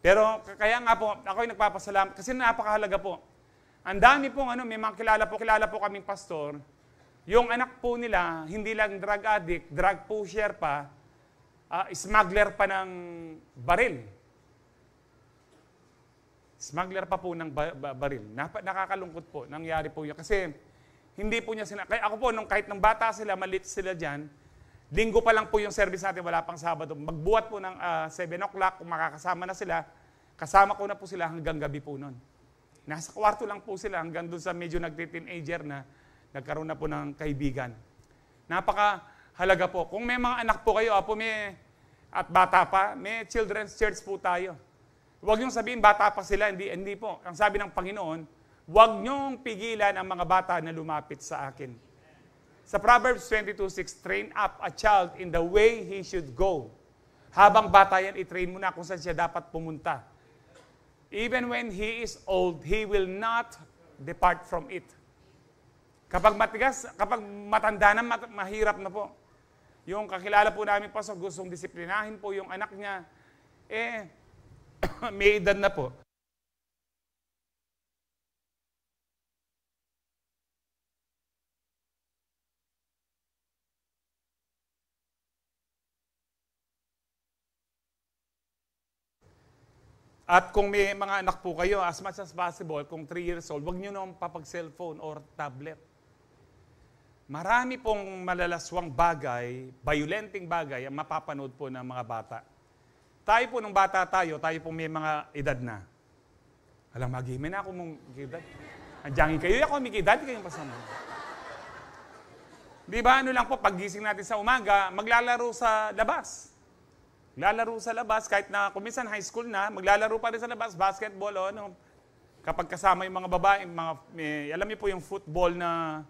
Pero, kaya nga po, ako yung nagpapasalamat, kasi napakahalaga po. Ang dami pong, may mga kilala po kaming pastor, yung anak po nila, hindi lang drug addict, drug pusher pa, smuggler pa ng baril. Smuggler pa po ng baril. Nakakalungkot po, nangyari po yun. Kasi, hindi po niya kaya ako po, kahit nung bata sila, malit sila dyan, linggo pa lang po yung service natin, wala pang Sabado. Magbuhat po ng 7 o'clock, kung makakasama na sila, kasama ko na po sila hanggang gabi po nun. Nasa kwarto lang po sila hanggang doon sa medyo nagti-teenager na nagkaroon na po ng kaibigan. Napakahalaga po. Kung may mga anak po kayo, at bata pa, may children's church po tayo. Huwag niyong sabihin, bata pa sila, hindi po. Ang sabi ng Panginoon, huwag niyong pigilan ang mga bata na lumapit sa akin. Sa Proverbs 22:6, train up a child in the way he should go. Habang bata yan, i-train mo na kung saan siya dapat pumunta. Even when he is old, he will not depart from it. Kapag matanda na, mahirap na po. Yung kakilala po namin po, gustong disiplinahin po yung anak niya, may edad na po. At kung may mga anak po kayo, as much as possible, kung 3 years old, huwag nyo naman papag-cellphone or tablet. Marami pong malalaswang bagay, violenting bagay, ang mapapanood po ng mga bata. Tayo po, nung bata tayo po may mga edad na. Alam, mag-imin na ako mong edad. Andyangin kayo, ako may edad, kayong pasama. Di ba, lang po, paggising natin sa umaga, maglalaro sa labas. Maglalaro sa labas, kahit na kuminsan high school na, maglalaro pa rin sa labas, basketball, kapag kasama yung mga babae, alam niyo po yung football na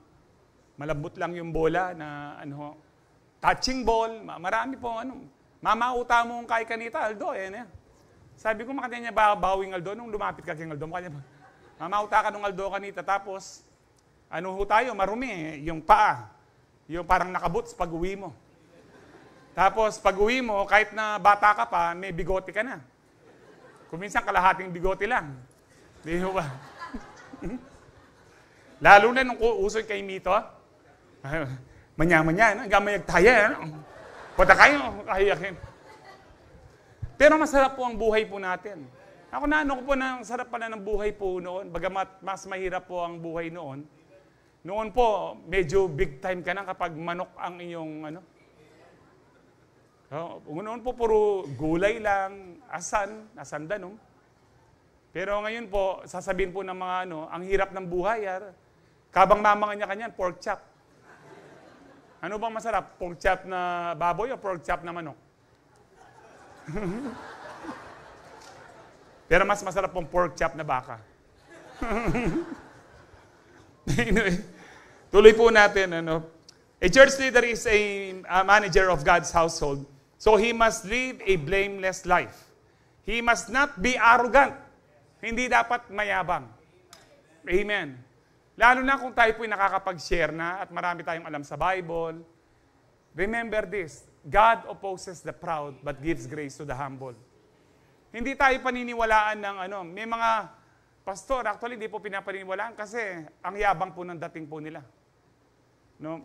malambot lang yung bola, na touching ball, marami po, mamauta mo kay kanita, Aldo, Sabi ko, makanya niya bawing Aldo, nung lumapit ka kay Aldo, mamauta ka nung Aldo kanita, tapos, tayo, marumi, yung paa, yung parang nakaboots pag uwi mo. Tapos, pag uwi mo, kahit na bata ka pa, may bigote ka na. Kuminsan, kalahating bigote lang. Di ba? Lalo na nung usoy kay Mito, manya-manya, gamayag tayo, Pata kayo, kahiyakin. Pero masarap po ang buhay po natin. Ako sarap pala ng buhay po noon, bagamat mas mahirap po ang buhay noon. Noon po, medyo big time ka na kapag manok ang inyong, noon po, puro gulay lang, asan danom. Pero ngayon po, sasabihin po ng mga ang hirap ng buhay, kabang mamanga niya kanyan, pork chop. Ano bang masarap? Pork chop na baboy o pork chop na manok? Pero mas masarap pong pork chop na baka. Anyway, tuloy po natin, A church leader is a manager of God's household. So he must live a blameless life. He must not be arrogant. Hindi dapat mayabang. Amen. Lalo na kung tayo po'y nakakapag-share na at marami tayong alam sa Bible. Remember this, God opposes the proud but gives grace to the humble. Hindi tayo paniniwalaan ng may mga pastor, actually, hindi po pinapaniniwalaan kasi ang yabang po ng dating po nila.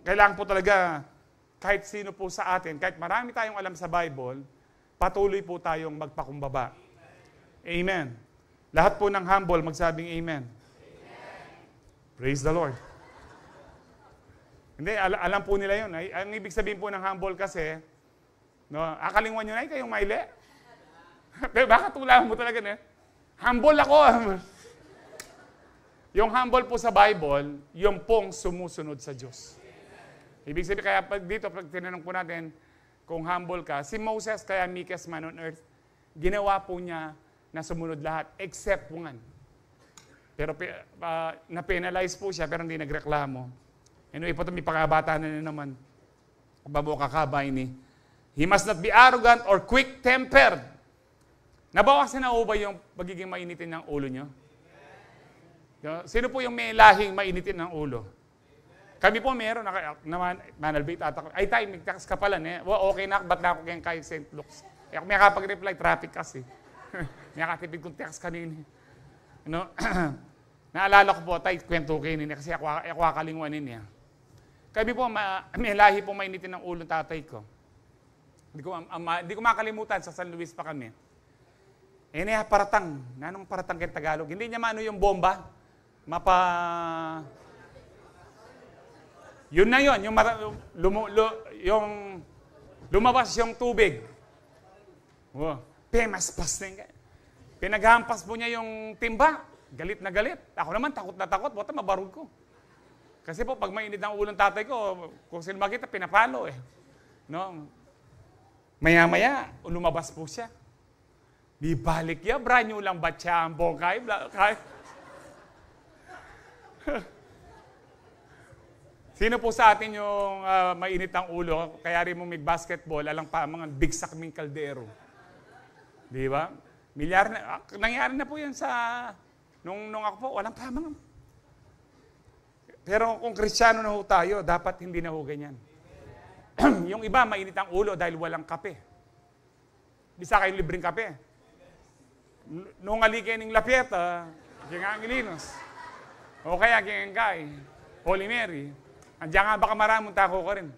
Kailangan po talaga, kahit sino po sa atin, kahit marami tayong alam sa Bible, patuloy po tayong magpakumbaba. Amen. Lahat po ng humble, magsabing amen. Praise the Lord. Hindi, alam po nila yun. Ang ibig sabihin po ng humble kasi, akalingwan nyo na, kayong maili. Pero baka tulaan mo talaga na, humble ako. Yung humble po sa Bible, yung pong sumusunod sa Diyos. Ibig sabihin, kaya pag tinanong po natin, kung humble ka, si Moses, kaya meekest man on earth, ginawa po niya na sumunod lahat, except one. Pero na-penalize po siya, pero hindi nagreklamo. Anyway, po ito may pakabata na naman. Babo kakabay ni. He must not be arrogant or quick-tempered. Nabawasan na ba yung pagiging mainitin ng ulo nyo? Sino po yung may lahing mainitin ng ulo? Kami po meron, manalbate ata ko. Ay tayo, may tax ka pala. Okay na, ba't na ako kayang kay St. Luke's? Ako may kapag-reply, traffic kasi. May katipid kong tax kanina. Naalala ko po, tayo, kwento kayo nini, kasi ako kakalingwanin niya. Kami po, may lahi po mainitin ng ulo ng tatay ko. Hindi ko makalimutan, sa San Luis pa kami. Paratang. Nanong paratang kayong Tagalog? Hindi niya maano yung bomba. Yun na yun. Yung lumabas yung tubig. Wow. Pemaspas na yun. Pinaghampas po niya yung timba. Galit na galit. Ako naman, takot na takot. Bota, mabarog ko. Kasi po, pag mainit ang ulo ng tatay ko, kung sino makita, pinapalo eh. No? Maya-maya, lumabas po siya. Di balik ya, brand new lang ba siya ang bongkay? Sino po sa atin yung mainit ang ulo, kaya rin mo may basketball, alang pa mga bigsak ming kaldero. Di ba? Nangyari na po yan sa, nung ako po, walang pa mga. Pero kung Kristiyano na ho tayo, dapat hindi na ho ganyan. Yung iba, mainit ang ulo dahil walang kape. Bisa kayong libreng kape. Nung aligay ng Lapieta, Angelinos, o kaya Gengay, Holy Mary, andiyan nga baka maramong tako ka rin.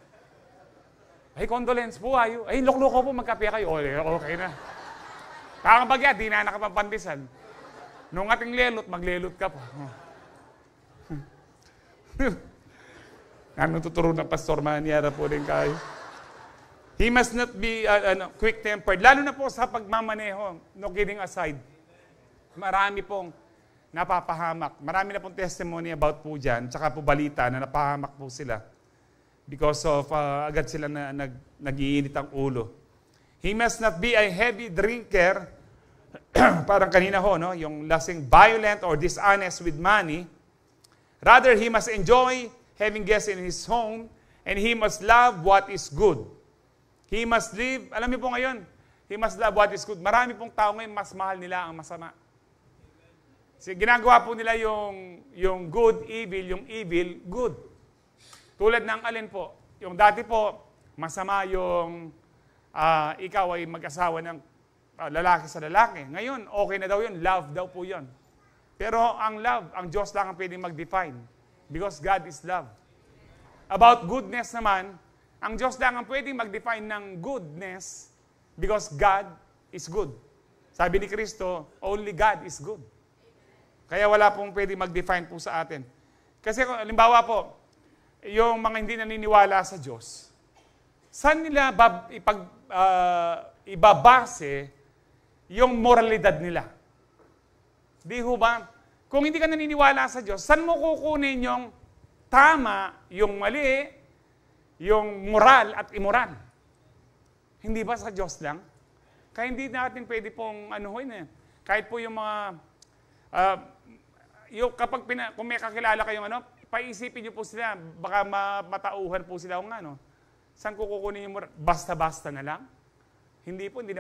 Ay, condolence po ayo. Ay, loko po, magkape kayo. Okay na. Parang bagya, di na nakapampandisan. Nung ating lelot, maglelot ka pa. Ano tuturo ng Pastor Maniara po din kayo. He must not be quick-tempered. Lalo na po sa pagmamaneho, no kidding aside. Marami pong napapahamak. Marami na pong testimony about po dyan, tsaka po balita na napahamak po sila. Because of agad sila na nag-iinit ang ulo. He must not be a heavy drinker. Parang kanina ho, no? Yung lasing violent or dishonest with money. Rather, he must enjoy having guests in his home, and he must love what is good. He must live, alam niyo po ngayon, he must love what is good. Marami pong tao ngayon, mas mahal nila ang masama. Ginagawa po nila yung good, evil, yung evil, good. Tulad ng alin po, yung dati po, masama yung ikaw ay mag-asawa ng lalaki sa lalaki. Ngayon, okay na daw yun, love daw po yun. Pero ang love, ang Diyos lang ang pwedeng mag-define. Because God is love. About goodness naman, ang Diyos lang ang pwedeng mag-define ng goodness because God is good. Sabi ni Kristo, only God is good. Kaya wala pong pwedeng mag-define po sa atin. Kasi halimbawa po, yung mga hindi naniniwala sa Diyos, saan nila ibabase yung moralidad nila? Di ho ba? Kung hindi ka naniniwala sa Diyos, saan mo kukunin yung tama, yung mali, yung moral at immoral? Hindi ba sa Diyos lang? Kaya hindi natin pwede pong anuhin eh. Kahit po yung mga, kung may kakilala kayong paisipin niyo po sila, baka matauhan po sila kung ano. Saan ko kukunin yung moral? Basta-basta na lang? Hindi po, hindi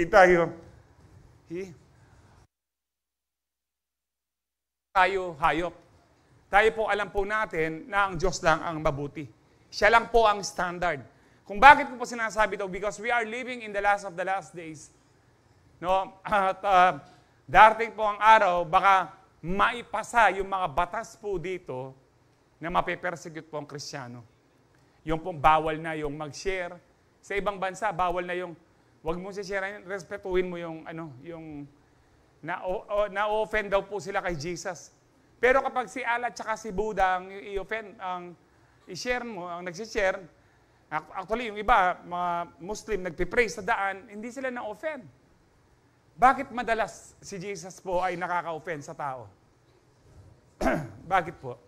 tayo hayop. Tayo po alam po natin na ang Diyos lang ang mabuti. Siya lang po ang standard. Kung bakit ko po sinasabi ito? Because we are living in the last of the last days. No? At darating po ang araw, baka maipasa yung mga batas po dito na mape-persecute po ang Kristiyano. Yung pong bawal na yung mag-share. Sa ibang bansa, bawal na yung wag mo share, respetuhin mo yung na-offend daw po sila kay Jesus. Pero kapag si Allah at si Buddha ang i-offend, ang i-share mo, ang nag-share, actually yung iba, mga Muslim, nagpipray sa daan, hindi sila na-offend. Bakit madalas si Jesus po ay nakaka-offend sa tao? Bakit po?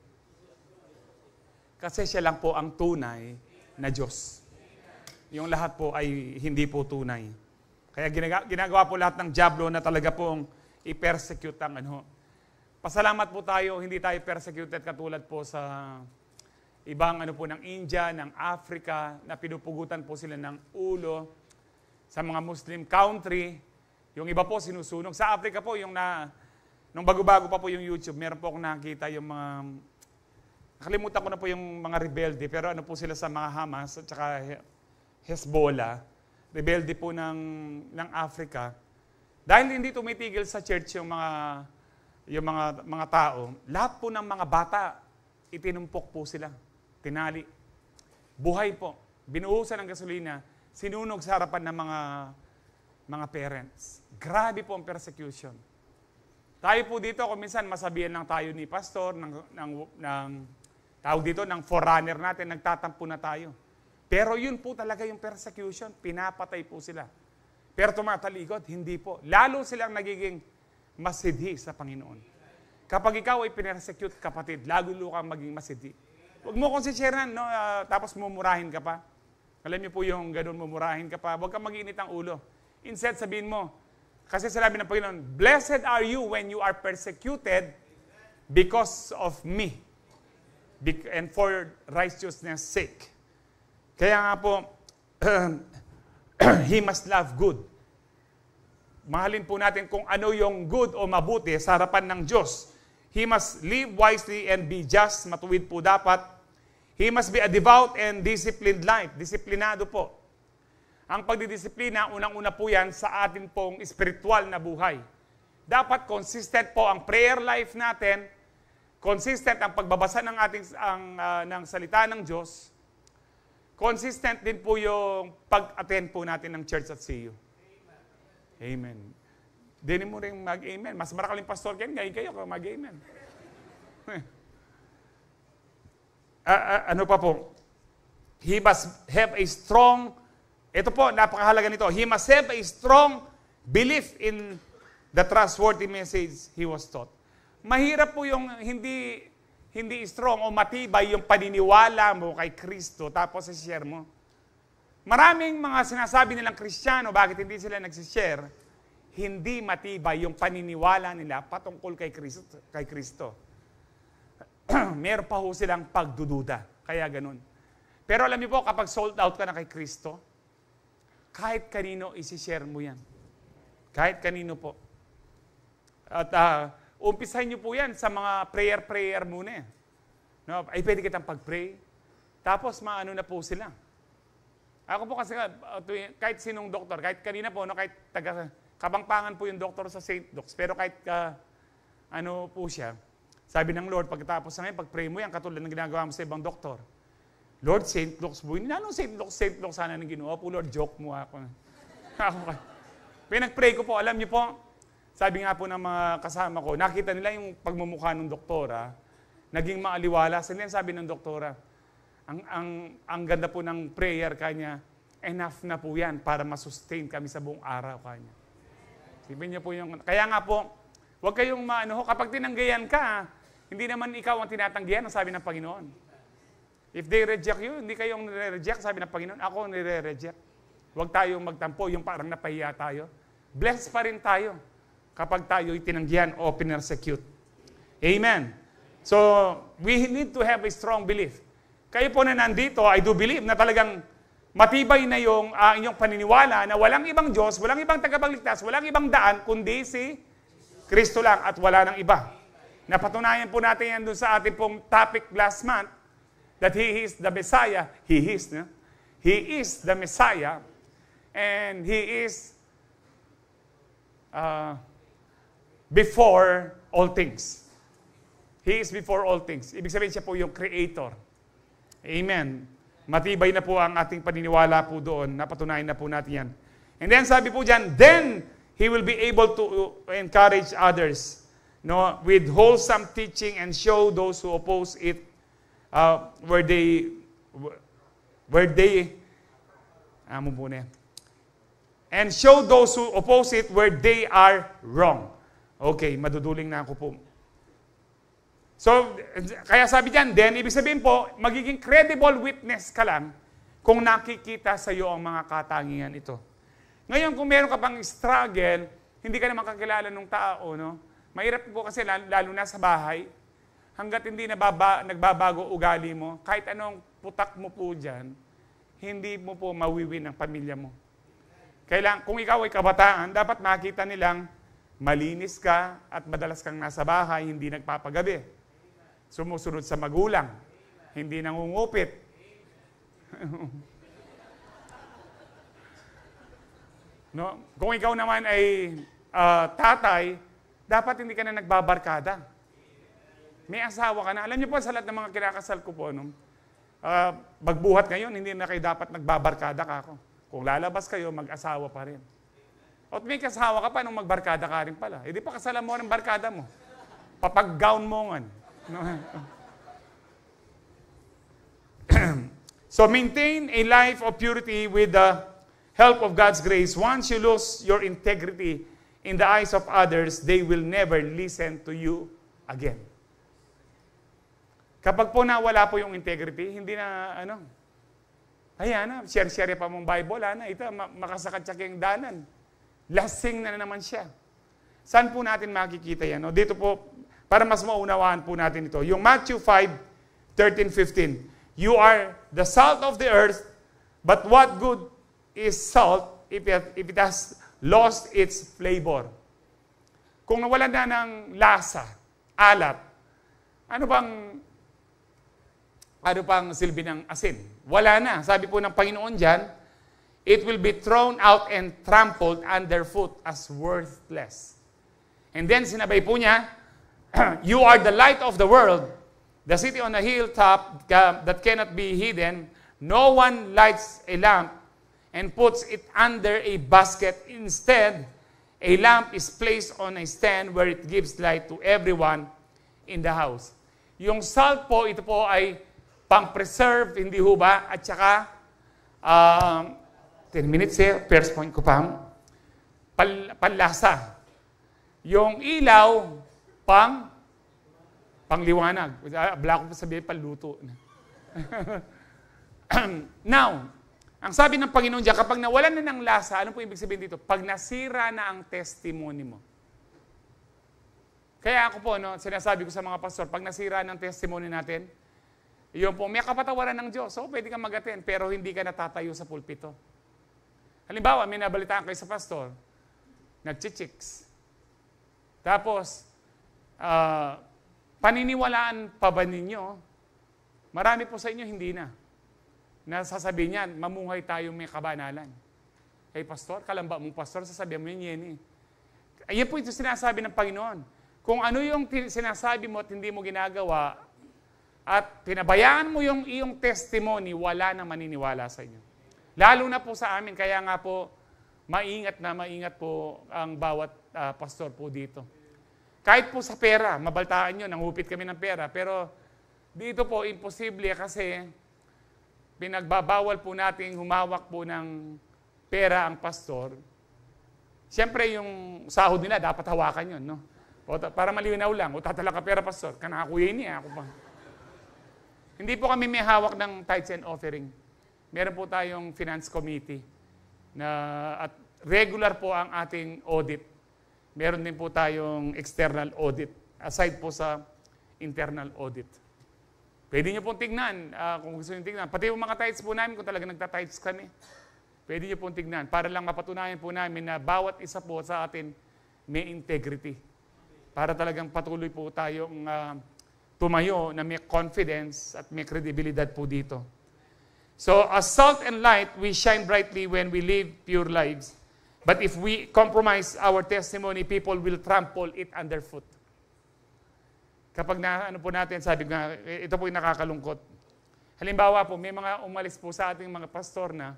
Kasi siya lang po ang tunay na Diyos. Yung lahat po ay hindi po tunay. Kaya ginagawa po lahat ng diablo na talaga pong i-persecute ang Pasalamat po tayo, hindi tayo persecuted katulad po sa ibang po ng India, ng Africa, na pinupugutan po sila ng ulo. Sa mga Muslim country, yung iba po sinusunog. Sa Africa po, nung bago-bago pa po yung YouTube, meron po akong nakita yung mga Nakalimutan ko na po yung mga rebelde, pero ano po sila sa mga Hamas at saka Hezbollah, rebelde po ng Africa. Dahil hindi tumitigil sa church yung mga tao, lahat po ng mga bata, itinumpok po sila, tinali. Buhay po, binuhusan ng gasolina, sinunog sa harapan ng mga parents. Grabe po ang persecution. Tayo po dito, kung minsan masabihan lang tayo ni pastor, tawag dito, ng forerunner natin, nagtatampo na tayo. Pero yun po talaga yung persecution, pinapatay po sila. Pero tumatalikod, hindi po. Lalo silang nagiging masidhi sa Panginoon. Kapag ikaw ay pinersecute, kapatid, lalo kang maging masidhi. Huwag mo konsensyeran, no? Tapos mumurahin ka pa. Alam niyo po yung ganun, mumurahin ka pa. Huwag kang mag-iinit ang ulo. Instead, sabihin mo, kasi sinabi ng Panginoon, blessed are you when you are persecuted because of me and for righteousness' sake. Kaya nga po, he must love good. Mahalin po natin kung ano yung good o mabuti sa harapan ng Diyos. He must live wisely and be just. Matuwid po dapat. He must be a devout and disciplined life. Disiplinado po. Ang pagdidisiplina, unang-una po yan sa atin pong spiritual na buhay. Dapat consistent po ang prayer life natin, consistent ang pagbabasa ng ng salita ng Diyos, consistent din po yung pag-attend po natin ng church at CU. Amen. Dinin mo rin mag-amen. Mas marakaling pastor kayo, ngayon kayo mag-amen. Ano pa po? He must have a strong, ito po, napakahalaga nito. He must have a strong belief in the trustworthy message he was taught. Mahirap po yung hindi strong o matibay yung paniniwala mo kay Kristo tapos i-share mo. Maraming mga sinasabi nilang Kristiyano, bakit hindi sila nagsishare? Hindi matibay yung paniniwala nila patungkol kay Kristo. Meron pa ho silang pagdududa. Kaya ganun. Pero alam niyo po, kapag sold out ka na kay Kristo, kahit kanino isi-share mo yan. Kahit kanino po. At umpisahin niyo po yan sa mga prayer muna. No? Ay pwede kitang pag-pray. Tapos maano na po sila. Ako po kasi, kahit sinong doktor, kahit kanina po, no, kahit Kabangpangan po yung doktor sa St. Luke's. Pero kahit ano po siya, sabi ng Lord, pagkatapos na ngayon, pag-pray mo yan, katulad ng ginagawa mo sa ibang doktor. Lord, St. Luke's po. Anong St. Luke's sana nang ginawa po, Lord, joke mo ako. Pinag-pray ko po, alam niyo po, sabi nga po ng mga kasama ko, nakita nila yung pagmumukha ng doktora, naging maaliwala. Sabi ng doktora, ang ganda po ng prayer kanya, enough na po yan para masustain kami sa buong araw kanya. Sipin niyo po yung, kaya nga po, huwag kayong kapag tinanggihan ka, hindi naman ikaw ang tinatanggihan, ang sabi ng Panginoon. If they reject you, hindi kayong nire-reject, sabi ng Panginoon, ako ang nire-reject. Huwag tayong magtampo, yung parang napahiya tayo. Blessed pa rin tayo kapag tayo itinanggihan o pinersecute. Amen. So, we need to have a strong belief. Kayo po na nandito, I do believe na talagang matibay na yung inyong paniniwala na walang ibang Diyos, walang ibang tagapagligtas, walang ibang daan, kundi si Kristo lang at wala nang iba. Napatunayan po natin yan doon sa ating pong topic last month that He is the Messiah. He is the Messiah and He is before all things. He is before all things. Ibig sabihin siya po yung Creator. Amen. Matibay na po ang ating paniniwala po doon. Napatunayan na po natin yan. And then sabi po dyan, then He will be able to encourage others, no, with wholesome teaching and show those who oppose it where they and show those who oppose it where they are wrong. Okay, maduduling na ako po. So, kaya sabi diyan, then, ibig sabihin po, magiging credible witness ka lang kung nakikita sa iyo ang mga katangian ito. Ngayon, kung meron ka pang struggle, hindi ka na makakilala ng tao, no? Mahirap po kasi, lalo na sa bahay, hanggat hindi nagbabago ugali mo, kahit anong putak mo po dyan, hindi mo po mawiwin ang pamilya mo. Kung ikaw ay kabataan, dapat makita nilang malinis ka at madalas kang nasa bahay, hindi nagpapagabi. Sumusunod sa magulang. Hindi nangungupit. No? Kung ikaw naman ay tatay, dapat hindi ka na nagbabarkada. May asawa ka na. Alam niyo po, sa lahat ng mga kinakasal ko po, no? Magbuhat ngayon, hindi na kayo dapat nagbabarkada ka ako. Kung lalabas kayo, mag-asawa pa rin. At may kasawa ka pa nung magbarkada ka rin pala. Hindi pa kasalan mo ng barkada mo. Papag-gown mo nga. No? So maintain a life of purity with the help of God's grace. Once you lose your integrity in the eyes of others, they will never listen to you again. Kapag po nawala po yung integrity, hindi na ayan na, share-share pa mong Bible, ito, makasakat siya kayong danan. Lasing na naman siya. Saan po natin makikita yan? No? Dito po, para mas maunawaan po natin ito. Yung Matthew 5:13-15. You are the salt of the earth, but what good is salt if it has lost its flavor? Kung nawala na ng lasa, alat, ano pang silbi ng asin? Wala na. Sabi po ng Panginoon dyan, it will be thrown out and trampled underfoot as worthless. And then sinabay po niya, you are the light of the world, the city on a hilltop that cannot be hidden. No one lights a lamp and puts it under a basket. Instead, a lamp is placed on a stand where it gives light to everyone in the house. Yung salt po, ito po ay pang-preserve, hindi ho ba? At saka, 10 minutes first point ko pa, panlasa. Yung ilaw, pangliwanag. Abla ko pa sabihin, panluto. Now, ang sabi ng Panginoon diyan, kapag nawalan na ng lasa, ano po ibig sabihin dito? Pag nasira na ang testimony mo. Kaya ako po, sinasabi ko sa mga pastor, pag nasira ng testimony natin, yun po, may kapatawaran ng Diyos. So, pwede kang mag-attend, pero hindi ka natatayo sa pulpito. Halimbawa, may nabalitaan kayo sa pastor, nag-chicks. Tapos, paniniwalaan pa ba ninyo? Marami po sa inyo, hindi na. Nasasabihin niyan, mamuhay tayo may kabanalan. Hey, pastor, kalamba mong pastor, sasabihin mo yan. Ayan po ito sinasabi ng Panginoon. Kung ano yung sinasabi mo at hindi mo ginagawa, at pinabayaan mo yung iyong testimony, wala na maniniwala sa inyo. Lalo na po sa amin, kaya nga po, maingat po ang bawat pastor po dito. Kahit po sa pera, mabaltaan nyo, nanghupit kami ng pera, pero dito po, imposible kasi pinagbabawal po nating humawak po ng pera ang pastor. Siyempre, yung sahod nila, dapat hawakan yun, no? O, para malinaw lang, o tatala ka pera, pastor, kanakakuya niya, ako pa. Hindi po kami may hawak ng tithes and offering. Meron po tayong finance committee at regular po ang ating audit. Meron din po tayong external audit aside po sa internal audit. Pwede nyo pong tignan kung gusto nyo tignan. Pati yung mga tithes po namin kung talaga nagta-tithes kami. Pwede nyo pong tignan para lang mapatunayan po namin na bawat isa po sa atin may integrity. Para talagang patuloy po tayong tumayo na may confidence at may kredibilidad po dito. So, as salt and light, we shine brightly when we live pure lives. But if we compromise our testimony, people will trample it underfoot. Kapag po natin, sabi nga, ito po yung nakakalungkot. Halimbawa po, may mga umalis po sa ating mga pastor na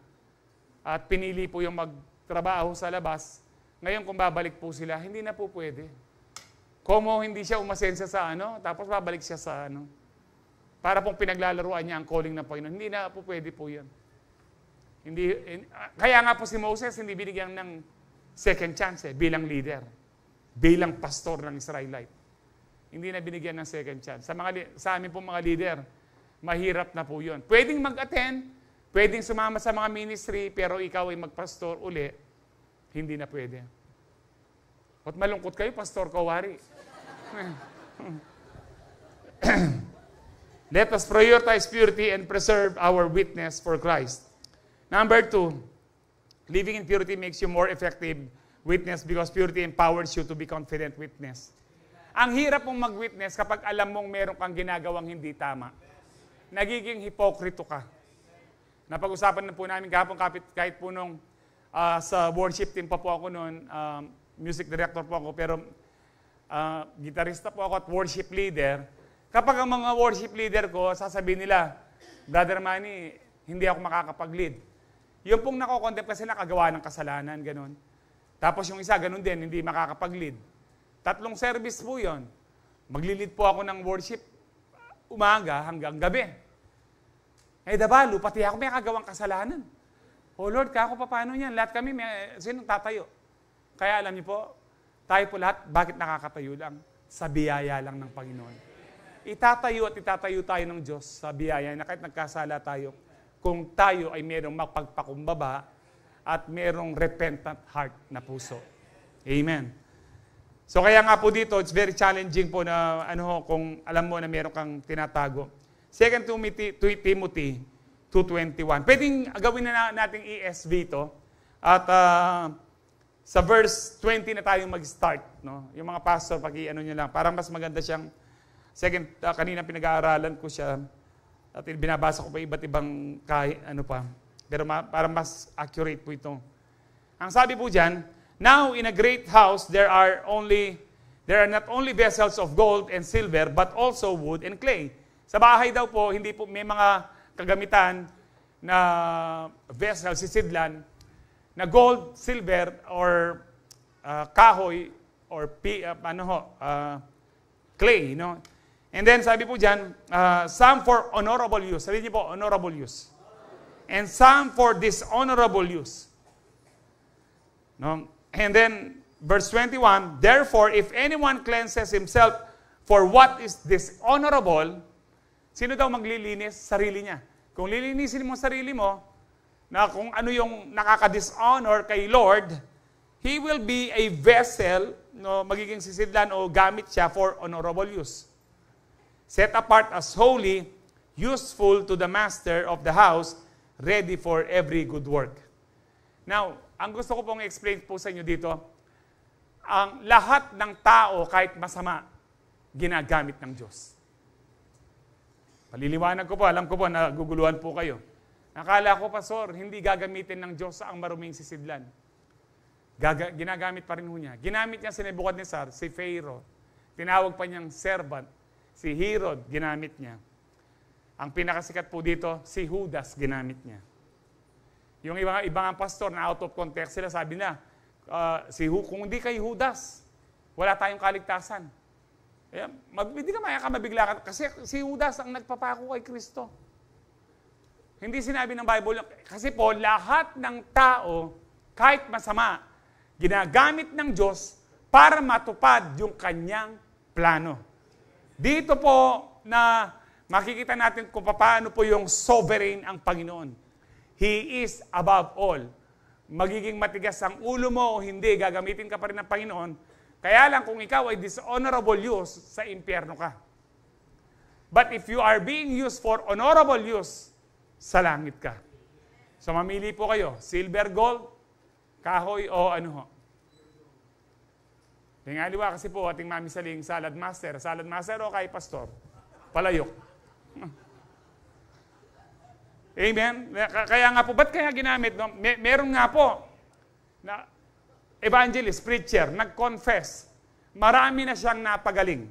at pinili po yung magtrabaho sa labas. Ngayon kung babalik po sila, hindi na po pwede. Como hindi siya umasensya sa tapos babalik siya sa para pong pinaglalaruan niya ang calling ng Panginoon. Hindi na po pwede po yan. Kaya nga po si Moses, hindi binigyan ng second chance bilang leader, bilang pastor ng Israelite. Hindi na binigyan ng second chance. Sa amin po mga leader, mahirap na po yun. Pwedeng mag-attend, pwedeng sumama sa mga ministry, pero ikaw ay magpastor uli, hindi na pwede. At malungkot kayo, Pastor Kawari. Let us prioritize purity and preserve our witness for Christ. Number 2, living in purity makes you more effective witness because purity empowers you to be confident witness. Ang hirap mong mag-witness kapag alam mong meron kang ginagawang hindi tama. nagiging hipokrito ka. Napag-usapan na po namin kahapon kahit po nung sa worship team pa po ako noon, music director po ako, pero gitarista po ako at worship leader. Kapag ang mga worship leader ko, sasabihin nila, Brother Manny, hindi ako makakapag-lead. Yung pong nako-condemn kasi nakagawa ng kasalanan, ganun. Tapos yung isa, ganun din, hindi makakapag-lead. 3 service po yun. Magli-lead po ako ng worship umaga hanggang gabi. Eh, dabalo, pati ako may kagawang kasalanan. Oh Lord, kako pa paano yan? Lahat kami, sino tatayo? Kaya alam niyo po, tayo po lahat, bakit nakakatayo lang? Sa biyaya lang ng Panginoon. Itatayo at itatayo tayo ng Diyos sa biyaya na kahit nagkasala tayo, kung tayo ay mayroong mapagpakumbaba at mayroong repentant heart na puso. Amen. So kaya nga po dito, it's very challenging po na kung alam mo na mayroong kang tinatago. 2 Timothy 2:21. Pwedeng gawin na nating ESV to. At sa verse 20 na tayo mag-start. No? Yung mga pastor, nyo lang. Parang mas maganda siyang, kanina pinag-aaralan ko siya. At binabasa ko pa iba't ibang Pero parang mas accurate po ito. Ang sabi po dyan, now in a great house, there are not only vessels of gold and silver, but also wood and clay. Sa bahay daw po, hindi po may mga kagamitan na vessel, sisidlan, na gold, silver, or kahoy, or clay, no? And then sabi po dyan, some for honorable use. Sabi niyo po, honorable use. And some for dishonorable use. No? And then, verse 21, therefore, if anyone cleanses himself for what is dishonorable, sino daw maglilinis? Sarili niya. Kung lilinisin mo sarili mo, na kung ano yung nakaka-dishonor kay Lord, He will be a vessel, no, magiging sisidlan o gamit siya for honorable use. Set apart as holy, useful to the master of the house, ready for every good work. Now, ang gusto ko pong explain po sa inyo dito, ang lahat ng tao, kahit masama, ginagamit ng Diyos. Paliliwanag ko po, alam ko po, naguguluhan po kayo. Nakala ko, Pastor, hindi gagamitin ng Diyos ang maruming sisidlan. Ginagamit pa rin ho niya. Ginamit niya si Nebuchadnezzar, si Pharaoh. Tinawag pa niyang servant. Si Herod, ginamit niya. Ang pinakasikat po dito, si Judas, ginamit niya. Yung ibang pastor na out of context sila, sabi na, kung hindi kay Judas, wala tayong kaligtasan. Hindi ka mabigla kasi si Judas ang nagpapako kay Kristo. Hindi sinabi ng Bible, kasi po, lahat ng tao, kahit masama, ginagamit ng Diyos para matupad yung kanyang plano. Dito po na makikita natin kung paano po yung sovereign ang Panginoon. He is above all. Magiging matigas ang ulo mo o hindi, gagamitin ka pa rin ng Panginoon. Kaya lang kung ikaw ay dishonorable use, sa impyerno ka. But if you are being used for honorable use, sa langit ka. So mamili po kayo, silver, gold, kahoy o Tingaliwa kasi po ating Mami Saling, salad master. Salad master o kay pastor? Palayok. Amen? Kaya nga po, ba't kaya ginamit? No? Meron nga po na evangelist, preacher, nag-confess. Marami na siyang napagaling.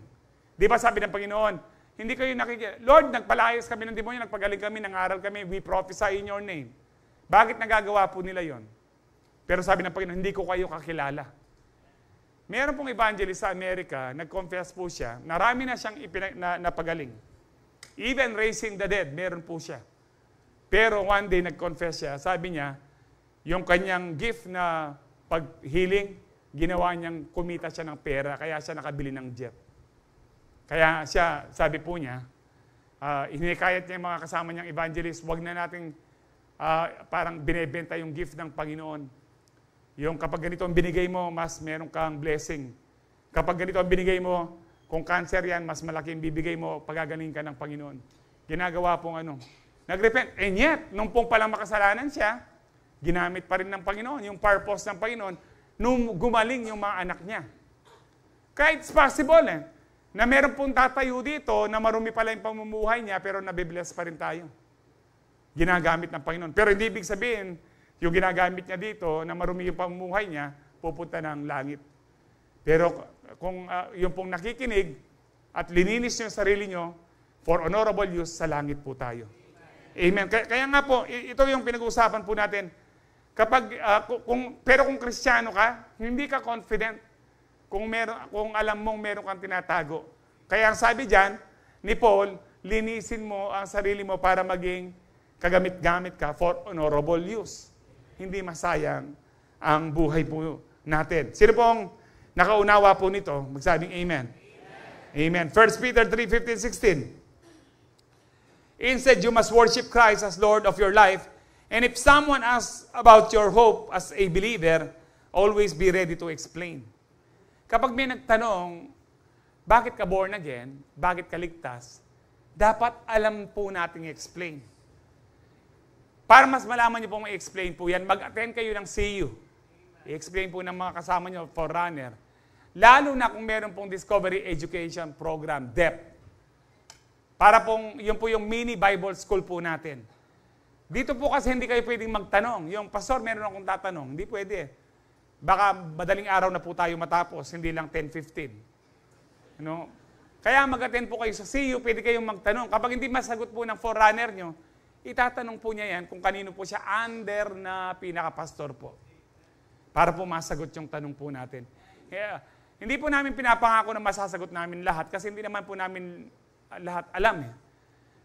Di ba sabi ng Panginoon, hindi kayo nakikita. Lord, nagpalayas kami ng demonyo, nagpagaling kami, nangaral kami, we prophesy in your name. Bakit nagagawa po nila yon? Pero sabi ng Panginoon, hindi ko kayo kakilala. Meron pong evangelist sa Amerika, nag-confess po siya, narami na siyang napagaling. Even raising the dead, meron po siya. Pero one day nag-confess siya, sabi niya, yung kanyang gift na pag-healing, ginawa niyang kumita siya ng pera, kaya siya nakabili ng jet. Kaya siya, sabi po niya, hinikayat niya yung mga kasama niyang evangelist, wag na nating parang binebenta yung gift ng Panginoon. Yung kapag ganito ang binigay mo, mas meron kang blessing. Kapag ganito ang binigay mo, kung cancer yan, mas malaki ang bibigay mo, pagagaling ka ng Panginoon. Ginagawa pong nag-repent. And yet, nung pong palang makasalanan siya, ginamit pa rin ng Panginoon, yung purpose ng Panginoon, nung gumaling yung mga anak niya. Kaya it's possible na meron pong tatayo dito na marumi pala yung pamumuhay niya pero nabibless pa rin tayo. Ginagamit ng Panginoon. Pero hindi ibig sabihin, yung ginagamit niya dito na marumi yung pamumuhay niya, pupunta ng langit. Pero kung yung pong nakikinig at lininis niyo yung sarili niyo for honorable use, sa langit po tayo. Amen. Kaya nga po, ito yung pinag-uusapan po natin. Pero kung Kristiyano ka, hindi ka confident kung alam mong meron kang tinatago. Kaya ang sabi diyan ni Paul, linisin mo ang sarili mo para maging kagamit-gamit ka for honorable use. Hindi masayang ang buhay po natin. Sino pong nakaunawa po nito? Magsabing amen. Amen. 1 Peter 3:15-16. Instead, you must worship Christ as Lord of your life. And if someone asks about your hope as a believer, always be ready to explain. Kapag may nagtanong, bakit ka born again? Bakit ka ligtas? Dapat alam po nating explain. Para mas malaman niyo pong i-explain po yan, mag-attend kayo ng CU. I-explain po ng mga kasama niyo, forerunner. Lalo na kung meron pong Discovery Education Program, DEP. Para pong, yun po yung mini Bible school po natin. Dito po kasi hindi kayo pwedeng magtanong. Yung pastor, meron akong tatanong. Hindi pwede. Baka madaling araw na po tayo matapos, hindi lang 10:15. Kaya mag-attend po kayo sa CU, pwede kayong magtanong. Kapag hindi masagot po ng forerunner nyo, itatanong po niya yan kung kanino po siya under na pinaka-pastor po. Para po masagot yung tanong po natin. Kaya, hindi po namin pinapangako na masasagot namin lahat kasi hindi naman po namin lahat alam eh.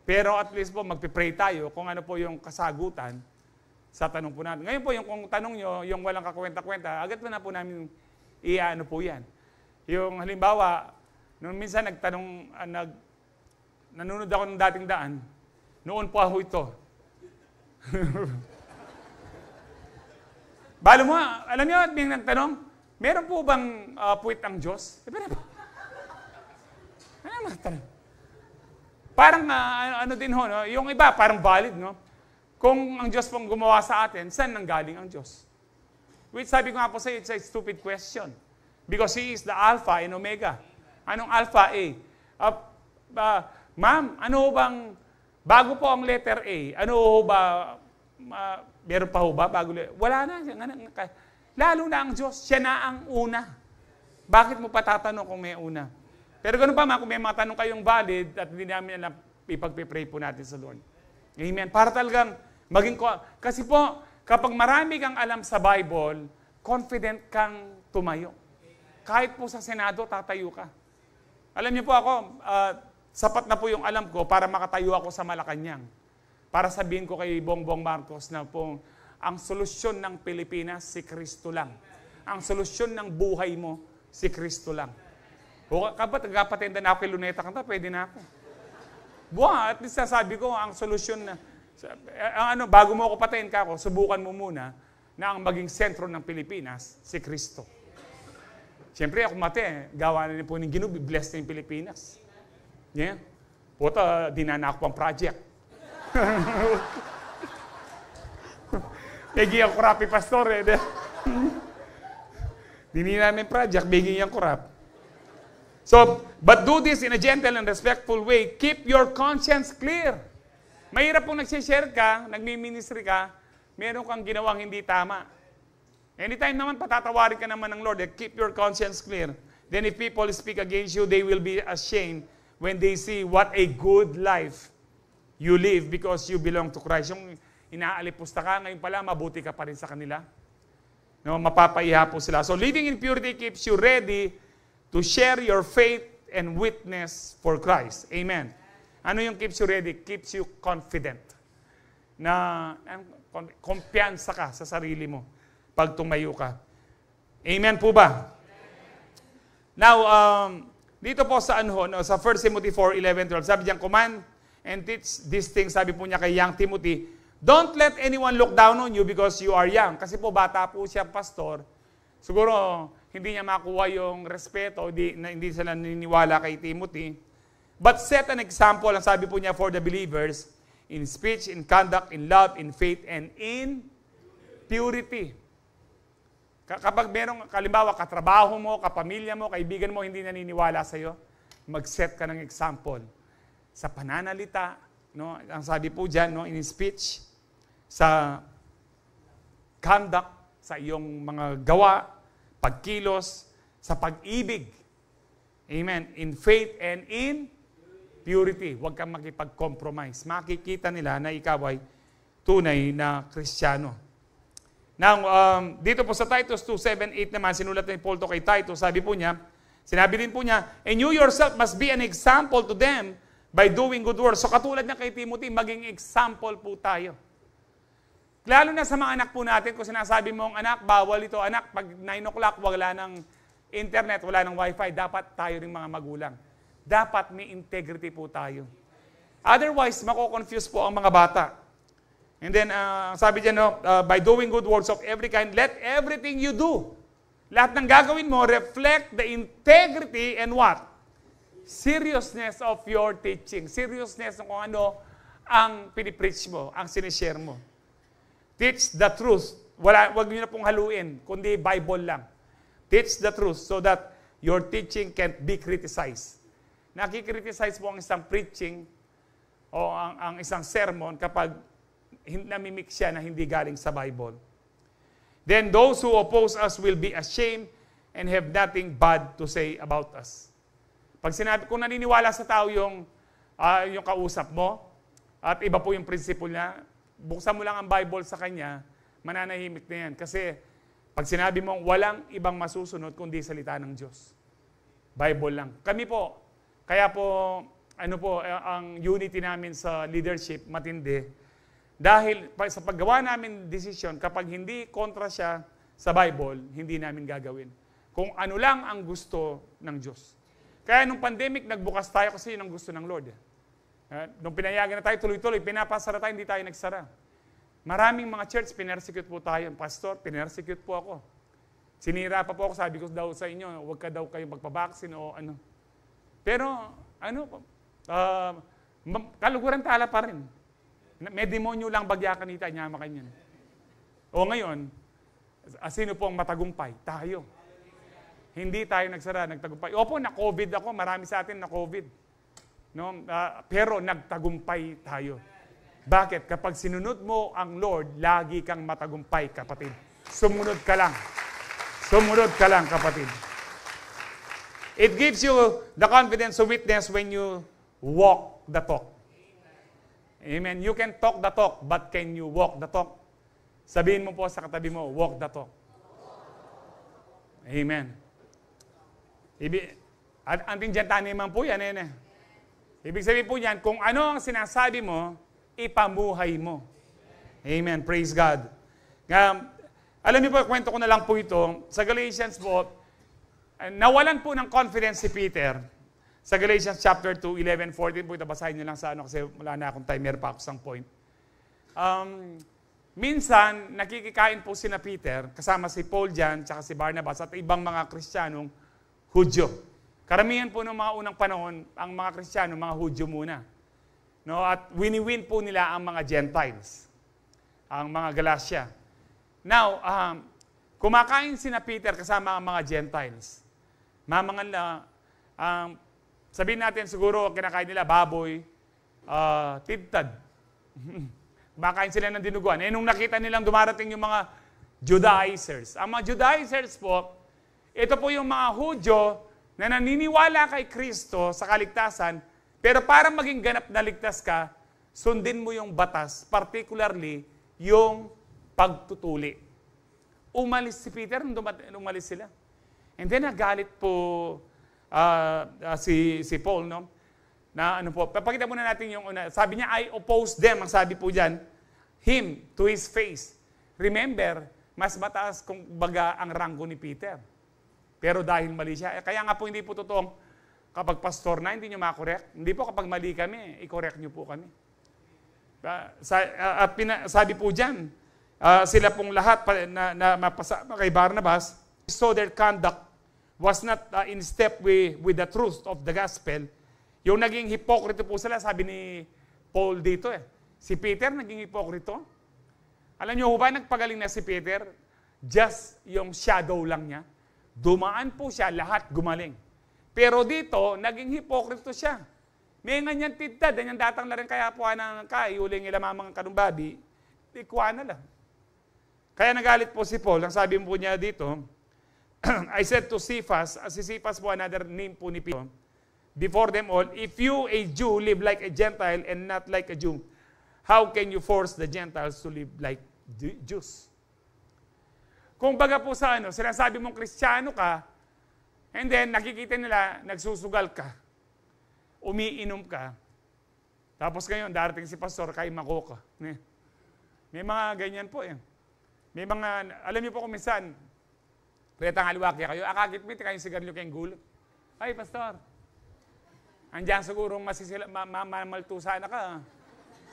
Pero at least po magpipray tayo kung ano po yung kasagutan sa tanong po natin. Ngayon po yung kung tanong nyo, yung walang kakwenta-kwenta, agad na po namin i-ano po yan. Yung halimbawa, nung minsan nanonood ako ng dating daan, noon po ako ito. Balo mo, alam nyo, at may nagtanong, meron po bang puwit ang Diyos? Ano magtanong? Parang ano din ho, no? Yung iba parang valid, no? Kung ang Diyos pong gumawa sa atin, saan nanggaling ang Diyos? Which sabi ko nga po sa iyo, it's a stupid question. Because He is the Alpha and Omega. Anong Alpha? A. Ma'am, ano bang, bago po ang letter A, ano ba, meron pa ho ba? Bago, wala na. Lalo na ang Diyos, siya na ang una. Bakit mo pa tatanong kung may una? Pero ganun pa kung may mga tanong kayong valid at hindi namin alam, ipagpipray po natin sa Lord. Amen. Para talagang maging, kasi po, kapag marami kang alam sa Bible, confident kang tumayo. Kahit po sa Senado, tatayo ka. Alam niyo po ako, sapat na po yung alam ko para makatayo ako sa Malacanang. Para sabihin ko kay Bongbong Marcos na po, ang solusyon ng Pilipinas, si Kristo lang. Ang solusyon ng buhay mo, si Kristo lang. O kapag nagkapatenda na ako kay Luneta Kanta, pwede na ako. Buha, at least sasabi ko, ang solusyon na, bago mo ako patayin ka ako, subukan mo muna na ang maging sentro ng Pilipinas, si Kristo. Siyempre, ako gawa na po ng Ginoo, bless na yung Pilipinas. Yeah. Puta, dinana ako pang project. Bigyan ang kurap yung pastor eh. Dinina namin project, bigyan yung kurap. So, but do this in a gentle and respectful way. Keep your conscience clear. Mahirap kung nagsishare ka, nagmi-ministry ka, meron kang ginawang hindi tama. Anytime naman patatawarin ka naman ng Lord, keep your conscience clear. Then if people speak against you, they will be ashamed when they see what a good life you live because you belong to Christ. Yung inaalipusta ka, ngayon pala, mabuti ka pa rin sa kanila. No, mapapaiha po sila. So living in purity keeps you ready to share your faith and witness for Christ. Amen. Ano yung keeps you ready? Keeps you confident. Na kumpiyansa ka sa sarili mo pag tumayo ka. Amen po ba? Now, dito po sa sa 1 Timothy 4:11-12, sabi diyan, command and teach these things, sabi po niya kay young Timothy, don't let anyone look down on you because you are young. Kasi po bata po siya, pastor. Siguro, hindi niya makuha yung respeto, hindi sila naniniwala kay Timothy. But set an example, ang sabi po niya, for the believers, in speech, in conduct, in love, in faith, and in purity. Kapag merong, kalimbawa, katrabaho mo, kapamilya mo, kaibigan mo, hindi naniniwala sa'yo, mag-set ka ng example sa pananalita, no? Ang sabi po dyan, no, in speech, sa conduct, sa iyong mga gawa, pagkilos, sa pag-ibig. Amen. In faith and in purity. Huwag kang makipag-compromise. Makikita nila na ikaw ay tunay na Kristiyano. Now, dito po sa Titus 2:7-8 naman, sinulat ni Paul to kay Titus, sabi po niya, sinabi din po niya, and you yourself must be an example to them by doing good works. So katulad na kay Timothy, maging example po tayo. Lalo na sa mga anak po natin, kung sinasabi mong anak, bawal ito, anak, pag 9 o'clock, wala ng internet, wala ng wifi, dapat tayo rin mga magulang. Dapat may integrity po tayo. Otherwise, mako-confuse po ang mga bata. And then, sabi dyan, no, by doing good works of every kind, let everything you do, lahat ng gagawin mo, reflect the integrity and what? Seriousness of your teaching. Seriousness kung ano ang pinipreach mo, ang sinishare mo. Teach the truth. Wag niyo na pong haluin, kundi Bible lang. Teach the truth so that your teaching can't be criticized. Nakikriticize po ang isang preaching o ang isang sermon kapag namimix siya na hindi galing sa Bible. Then those who oppose us will be ashamed and have nothing bad to say about us. Pag sinabi, kung naniniwala sa tao yung kausap mo, at iba po yung prinsipyo niya, buksan mo lang ang Bible sa kanya, mananahimik na yan. Kasi pag sinabi mong walang ibang masusunod kundi salita ng Diyos. Bible lang. Kami po, kaya po, ang unity namin sa leadership, matindi. Dahil sa paggawa namin desisyon, kapag hindi kontra siya sa Bible, hindi namin gagawin. Kung ano lang ang gusto ng Diyos. Kaya nung pandemic, nagbukas tayo kasi yun ang gusto ng Lord. Nung pinayagan na tayo tuloy-tuloy, pinapasara tayo, hindi tayo nagsara. Maraming mga church, pinersecute po tayo. Pastor, pinersecute po ako. Sinira pa po ako, sabi ko daw sa inyo, huwag ka daw kayo magpabaksin o ano. Pero, kaluguran tala pa rin. May demonyo lang bagyakan nita, nyama kanyan. O ngayon, sino po ang matagumpay? Tayo. Hindi tayo nagsara, nagtagumpay. Opo, na-COVID ako, marami sa atin na-COVID. No? Pero nagtagumpay tayo. Bakit? Kapag sinunod mo ang Lord, lagi kang matagumpay, kapatid. Sumunod ka lang. Sumunod ka lang, kapatid. It gives you the confidence to witness when you walk the talk. Amen. You can talk the talk, but can you walk the talk? Sabihin mo po sa katabi mo, walk the talk. Amen. Anting dyan taniman po yan. Ibig sabihin po yan, kung ano ang sinasabi mo, ipamuhay mo. Amen. Praise God. Alam niyo po, kwento ko na lang po ito. Sa Galatians po, nawalan po ng confidence si Peter. Sa Galatians chapter 2, 11-14 po, ito basahin niyo lang sa kasi wala na akong timer pa ako sa point. Minsan, nakikikain po sina Peter, kasama si Paul dyan, tsaka si Barnabas, at ibang mga Kristiyanong Hudyo. Karamihan po ng mga unang panahon, ang mga Kristiyano, mga Hudyo muna. No? At wini-win po nila ang mga Gentiles, ang mga Galatia. Now, kumakain sina Peter kasama ang mga Gentiles. Sabihin natin siguro kinakain nila baboy, tidtad. Kumakain sila ng dinuguan. Nung nakita nilang dumarating yung mga Judaizers. Ang mga Judaizers po, ito po yung mga Hudyo na naniniwala kay Kristo sa kaligtasan, pero para maging ganap na ligtas ka, sundin mo yung batas, particularly yung pagtutuli. Umalis si Peter, umalis sila. And then nagalit po si Paul, no? Na ano po, papakita muna natin yung una. Sabi niya, I oppose them. Ang sabi po diyan, him to his face. Remember, mas mataas kung baga ang ranggo ni Peter. Pero dahil mali siya, kaya nga po hindi po totoong kapag pastor na, hindi nyo makorek. Hindi po kapag mali kami, i-correct nyo po kami. Sabi po diyan, sila pong lahat na mapasa kay Barnabas, so their conduct was not in step with the truth of the gospel. Yung naging hipokrito po sila, sabi ni Paul dito si Peter naging hipokrito. Alam niyo ba, nagpagaling na si Peter, just yung shadow lang niya. Dumaan po siya, lahat gumaling. Pero dito, naging hipokrito siya. May ganyan tidtad, ganyan datang na rin kaya po ng uling ila mamang kanumbadi, ikwa na lang. Kaya nagalit po si Paul, ang sabi po niya dito, I said to Cephas, si Cephas po another name po ni Peter, before them all, if you, a Jew, live like a Gentile and not like a Jew, how can you force the Gentiles to live like Jews? Kung baga po sa sinasabi mong Kristiyano ka, and then nakikita nila, nagsusugal ka, umiinom ka, tapos ngayon, darating si pastor, kay mako ka. May mga ganyan po eh. May mga, alam niyo po kung minsan, pretang haliwaki kayo, akakitmit kayo sigarilyo kayong gulot. Ay, pastor, andiyan sigurong mamaltusa na ka.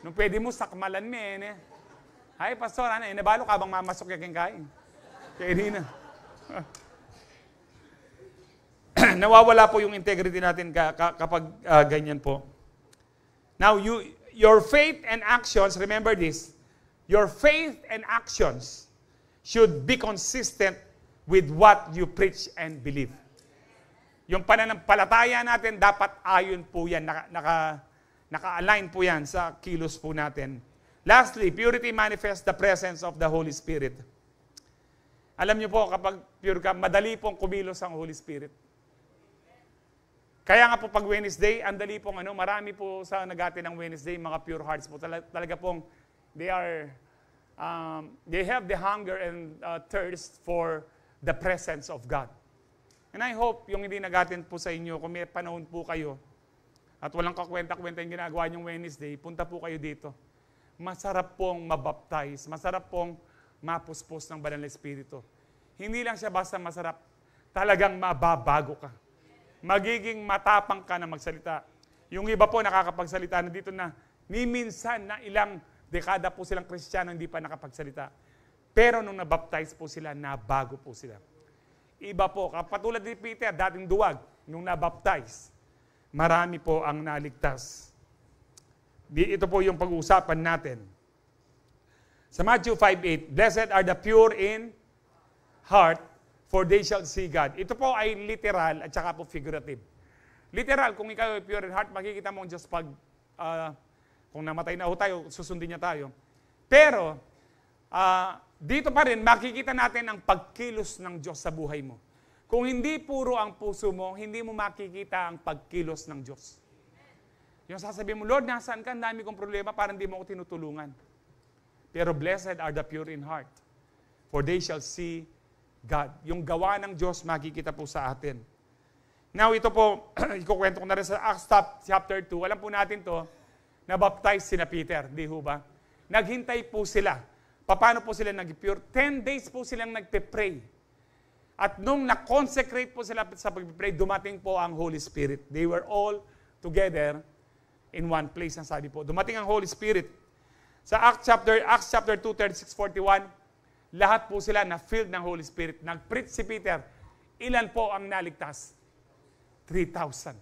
Nung pwede mo, sakmalan mo eh. Ay, pastor, nabalo ka bang mamasok yung kain? Kaya di na. Nawawala po yung integrity natin kapag ganyan po. Now, your faith and actions, remember this, your faith and actions should be consistent with what you preach and believe. Yung pananampalataya natin, dapat ayon po yan, naka-align po yan sa kilos po natin. Lastly, purity manifests the presence of the Holy Spirit. Alam niyo po, kapag pure ka, madali pong kumilos ang Holy Spirit. Kaya nga po pag Wednesday, ang dali pong marami po sa nagati ng Wednesday, mga pure hearts po. Talaga pong, they have the hunger and thirst for the presence of God. And I hope yung hindi nagatin po sa inyo, kung may panahon po kayo, at walang kakwenta-kwenta yung ginagawa niyong Wednesday, punta po kayo dito. Masarap pong mabaptize, masarap pong mapuspos ng Banal na Espiritu. Hindi lang siya basta masarap, talagang mababago ka. Magiging matapang ka na magsalita. Yung iba po nakakapagsalita na dito na minsan na ilang dekada po silang Kristiyano hindi pa nakapagsalita. Pero nung nabaptize po sila, nabago po sila. Iba po, kapatulad ni Peter, dating duwag, nung nabaptize, marami po ang naligtas. Ito po yung pag-uusapan natin. Sa Matthew 5:8, blessed are the pure in heart, for they shall see God. Ito po ay literal at saka po figurative. Literal, kung ikaw ay pure in heart, makikita mo ang Diyos pag, kung namatay na ho tayo, susundin niya tayo. Pero, dito pa rin, makikita natin ang pagkilos ng Diyos sa buhay mo. Kung hindi puro ang puso mo, hindi mo makikita ang pagkilos ng Diyos. Yung sasabihin mo, Lord, nasaan ka? Ang dami kong problema, parang hindi mo ako tinutulungan. Pero blessed are the pure in heart, for they shall see God. Yung gawa ng Diyos, makikita po sa atin. Now, ito po, ikukwento ko na rin sa Acts chapter 2. Alam po natin to, nabaptize sina Peter, di ho ba? Naghintay po sila. Paano po sila nag-pure? 10 days po silang nagpe-pray. At nung na-consecrate po sila sa pag-pray, dumating po ang Holy Spirit. They were all together in one place, ang sabi po. Dumating ang Holy Spirit. Sa Acts chapter 2, 36, 41, lahat po sila na-filled ng Holy Spirit. Nag-preach si Peter. Ilan po ang naligtas? 3,000.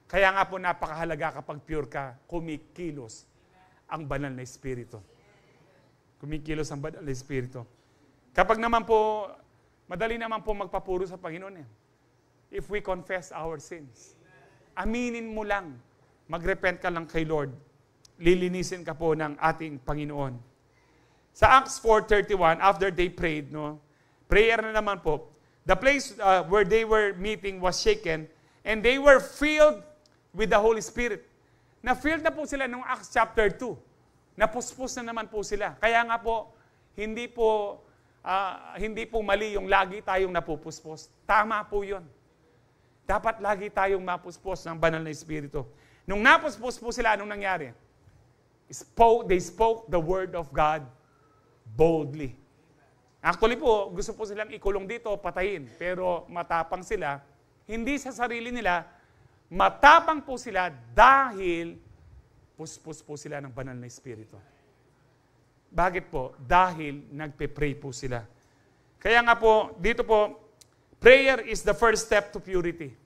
Kaya nga po napakahalaga kapag pure ka, kumikilos ang banal na Espiritu. Kumikilos ang banal na Espiritu. Kapag naman po, madali naman po magpapuro sa Panginoon. If we confess our sins, aminin mo lang, magrepent ka lang kay Lord, lilinisin ka po ng ating Panginoon. Sa Acts 4:31, after they prayed, prayer na naman po, the place where they were meeting was shaken, and they were filled with the Holy Spirit. Na-filled na po sila nung Acts chapter 2. Napuspos na naman po sila. Kaya nga po, hindi po mali yung lagi tayong napupuspos. Tama po yun. Dapat lagi tayong mapuspos ng banal na Espiritu. Nung napuspos po sila, anong nangyari? They spoke the word of God boldly. Actually po, gusto po silang ikulong dito, patayin. Pero matapang sila, hindi sa sarili nila, matapang po sila dahil puspos po sila ng banal na Espiritu. Bakit po? Dahil nagpe-pray po sila. Kaya nga po, dito po, prayer is the first step to purity.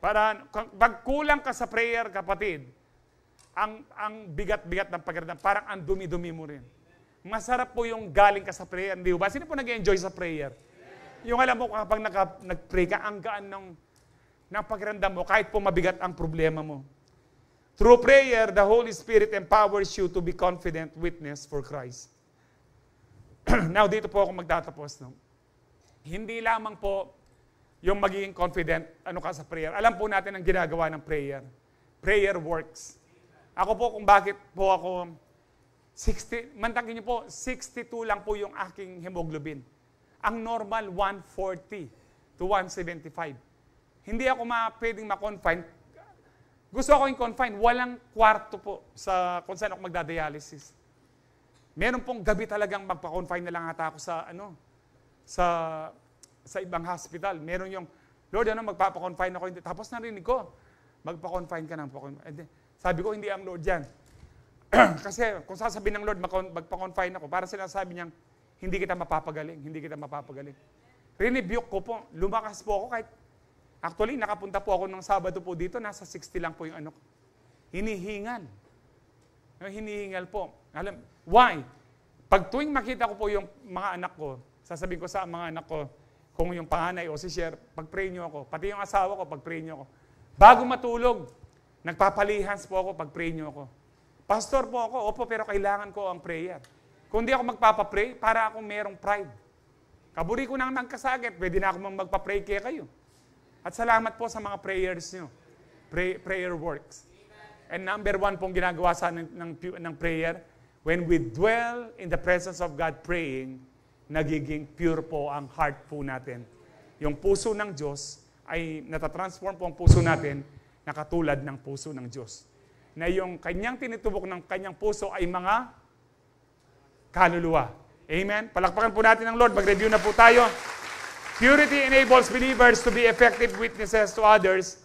Para, pag kulang ka sa prayer, kapatid, ang bigat-bigat ng pakiramdam, parang ang dumi-dumi mo rin. Masarap po yung galing ka sa prayer, hindi ba? Sino po nag-enjoy sa prayer? Yung alam mo, kapag nag-pray ka, ang gaan ng ng pakiramdam mo kahit po mabigat ang problema mo. Through prayer, the Holy Spirit empowers you to be confident witness for Christ. Now, dito po ako magtatapos. No? Hindi lamang po yung magiging confident ka sa prayer. Alam po natin ang ginagawa ng prayer. Prayer works. Ako po kung bakit po ako 62 lang po yung aking hemoglobin. Ang normal, 140 to 175. Hindi ako pwedeng ma-confine. Gusto ako yung confine. Walang kwarto po kung saan ako magdadialysis. Meron pong gabi talagang magpa-confine na lang ata ako sa ibang hospital. Meron yung, Lord, magpapa-confine ako. Tapos narinig ko, magpa-confine ka ng sabi ko, hindi ang Lord yan. Kasi kung sasabihin ng Lord, magpa-confine ako, para sinasabi niyang, hindi kita mapapagaling, hindi kita mapapagaling. Rinibuke ko po, lumakas po ako kahit, actually, nakapunta po ako ng Sabado po dito, nasa 60 lang po yung ko. Hinihingal. Hinihingal po. Why? Pag tuwing makita ko po yung mga anak ko, sasabihin ko sa mga anak ko, kung yung panganay o si Sher, pag-pray niyo ako. Pati yung asawa ko, pag-pray niyo ako. Bago matulog, nagpapalihans po ako, pag-pray niyo ako. Pastor po ako, opo, pero kailangan ko ang prayer. Kung di ako magpapapray, para akong merong pride. Kaburi ko nang nagkasakit, pwede na ako magpapray kaya kayo. At salamat po sa mga prayers niyo. Prayer works. And number 1 pong ginagawa sa ng prayer, when we dwell in the presence of God praying, nagiging pure po ang heart po natin. Yung puso ng Diyos ay natatransform po ang puso natin na katulad ng puso ng Diyos. Na yung kanyang tinitubok ng kanyang puso ay mga kaluluwa. Amen? Palakpakan po natin ng Lord. Mag-review na po tayo. Purity enables believers to be effective witnesses to others.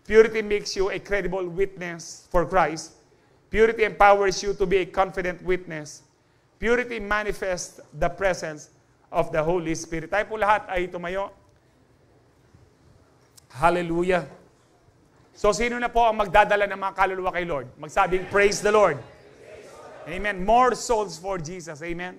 Purity makes you a credible witness for Christ. Purity empowers you to be a confident witness. Purity manifests the presence of the Holy Spirit. Tayo po lahat ay tumayo. Hallelujah. So, sino na po ang magdadala ng mga kaluluwa kay Lord? Magsabing, praise the Lord. Amen. More souls for Jesus. Amen.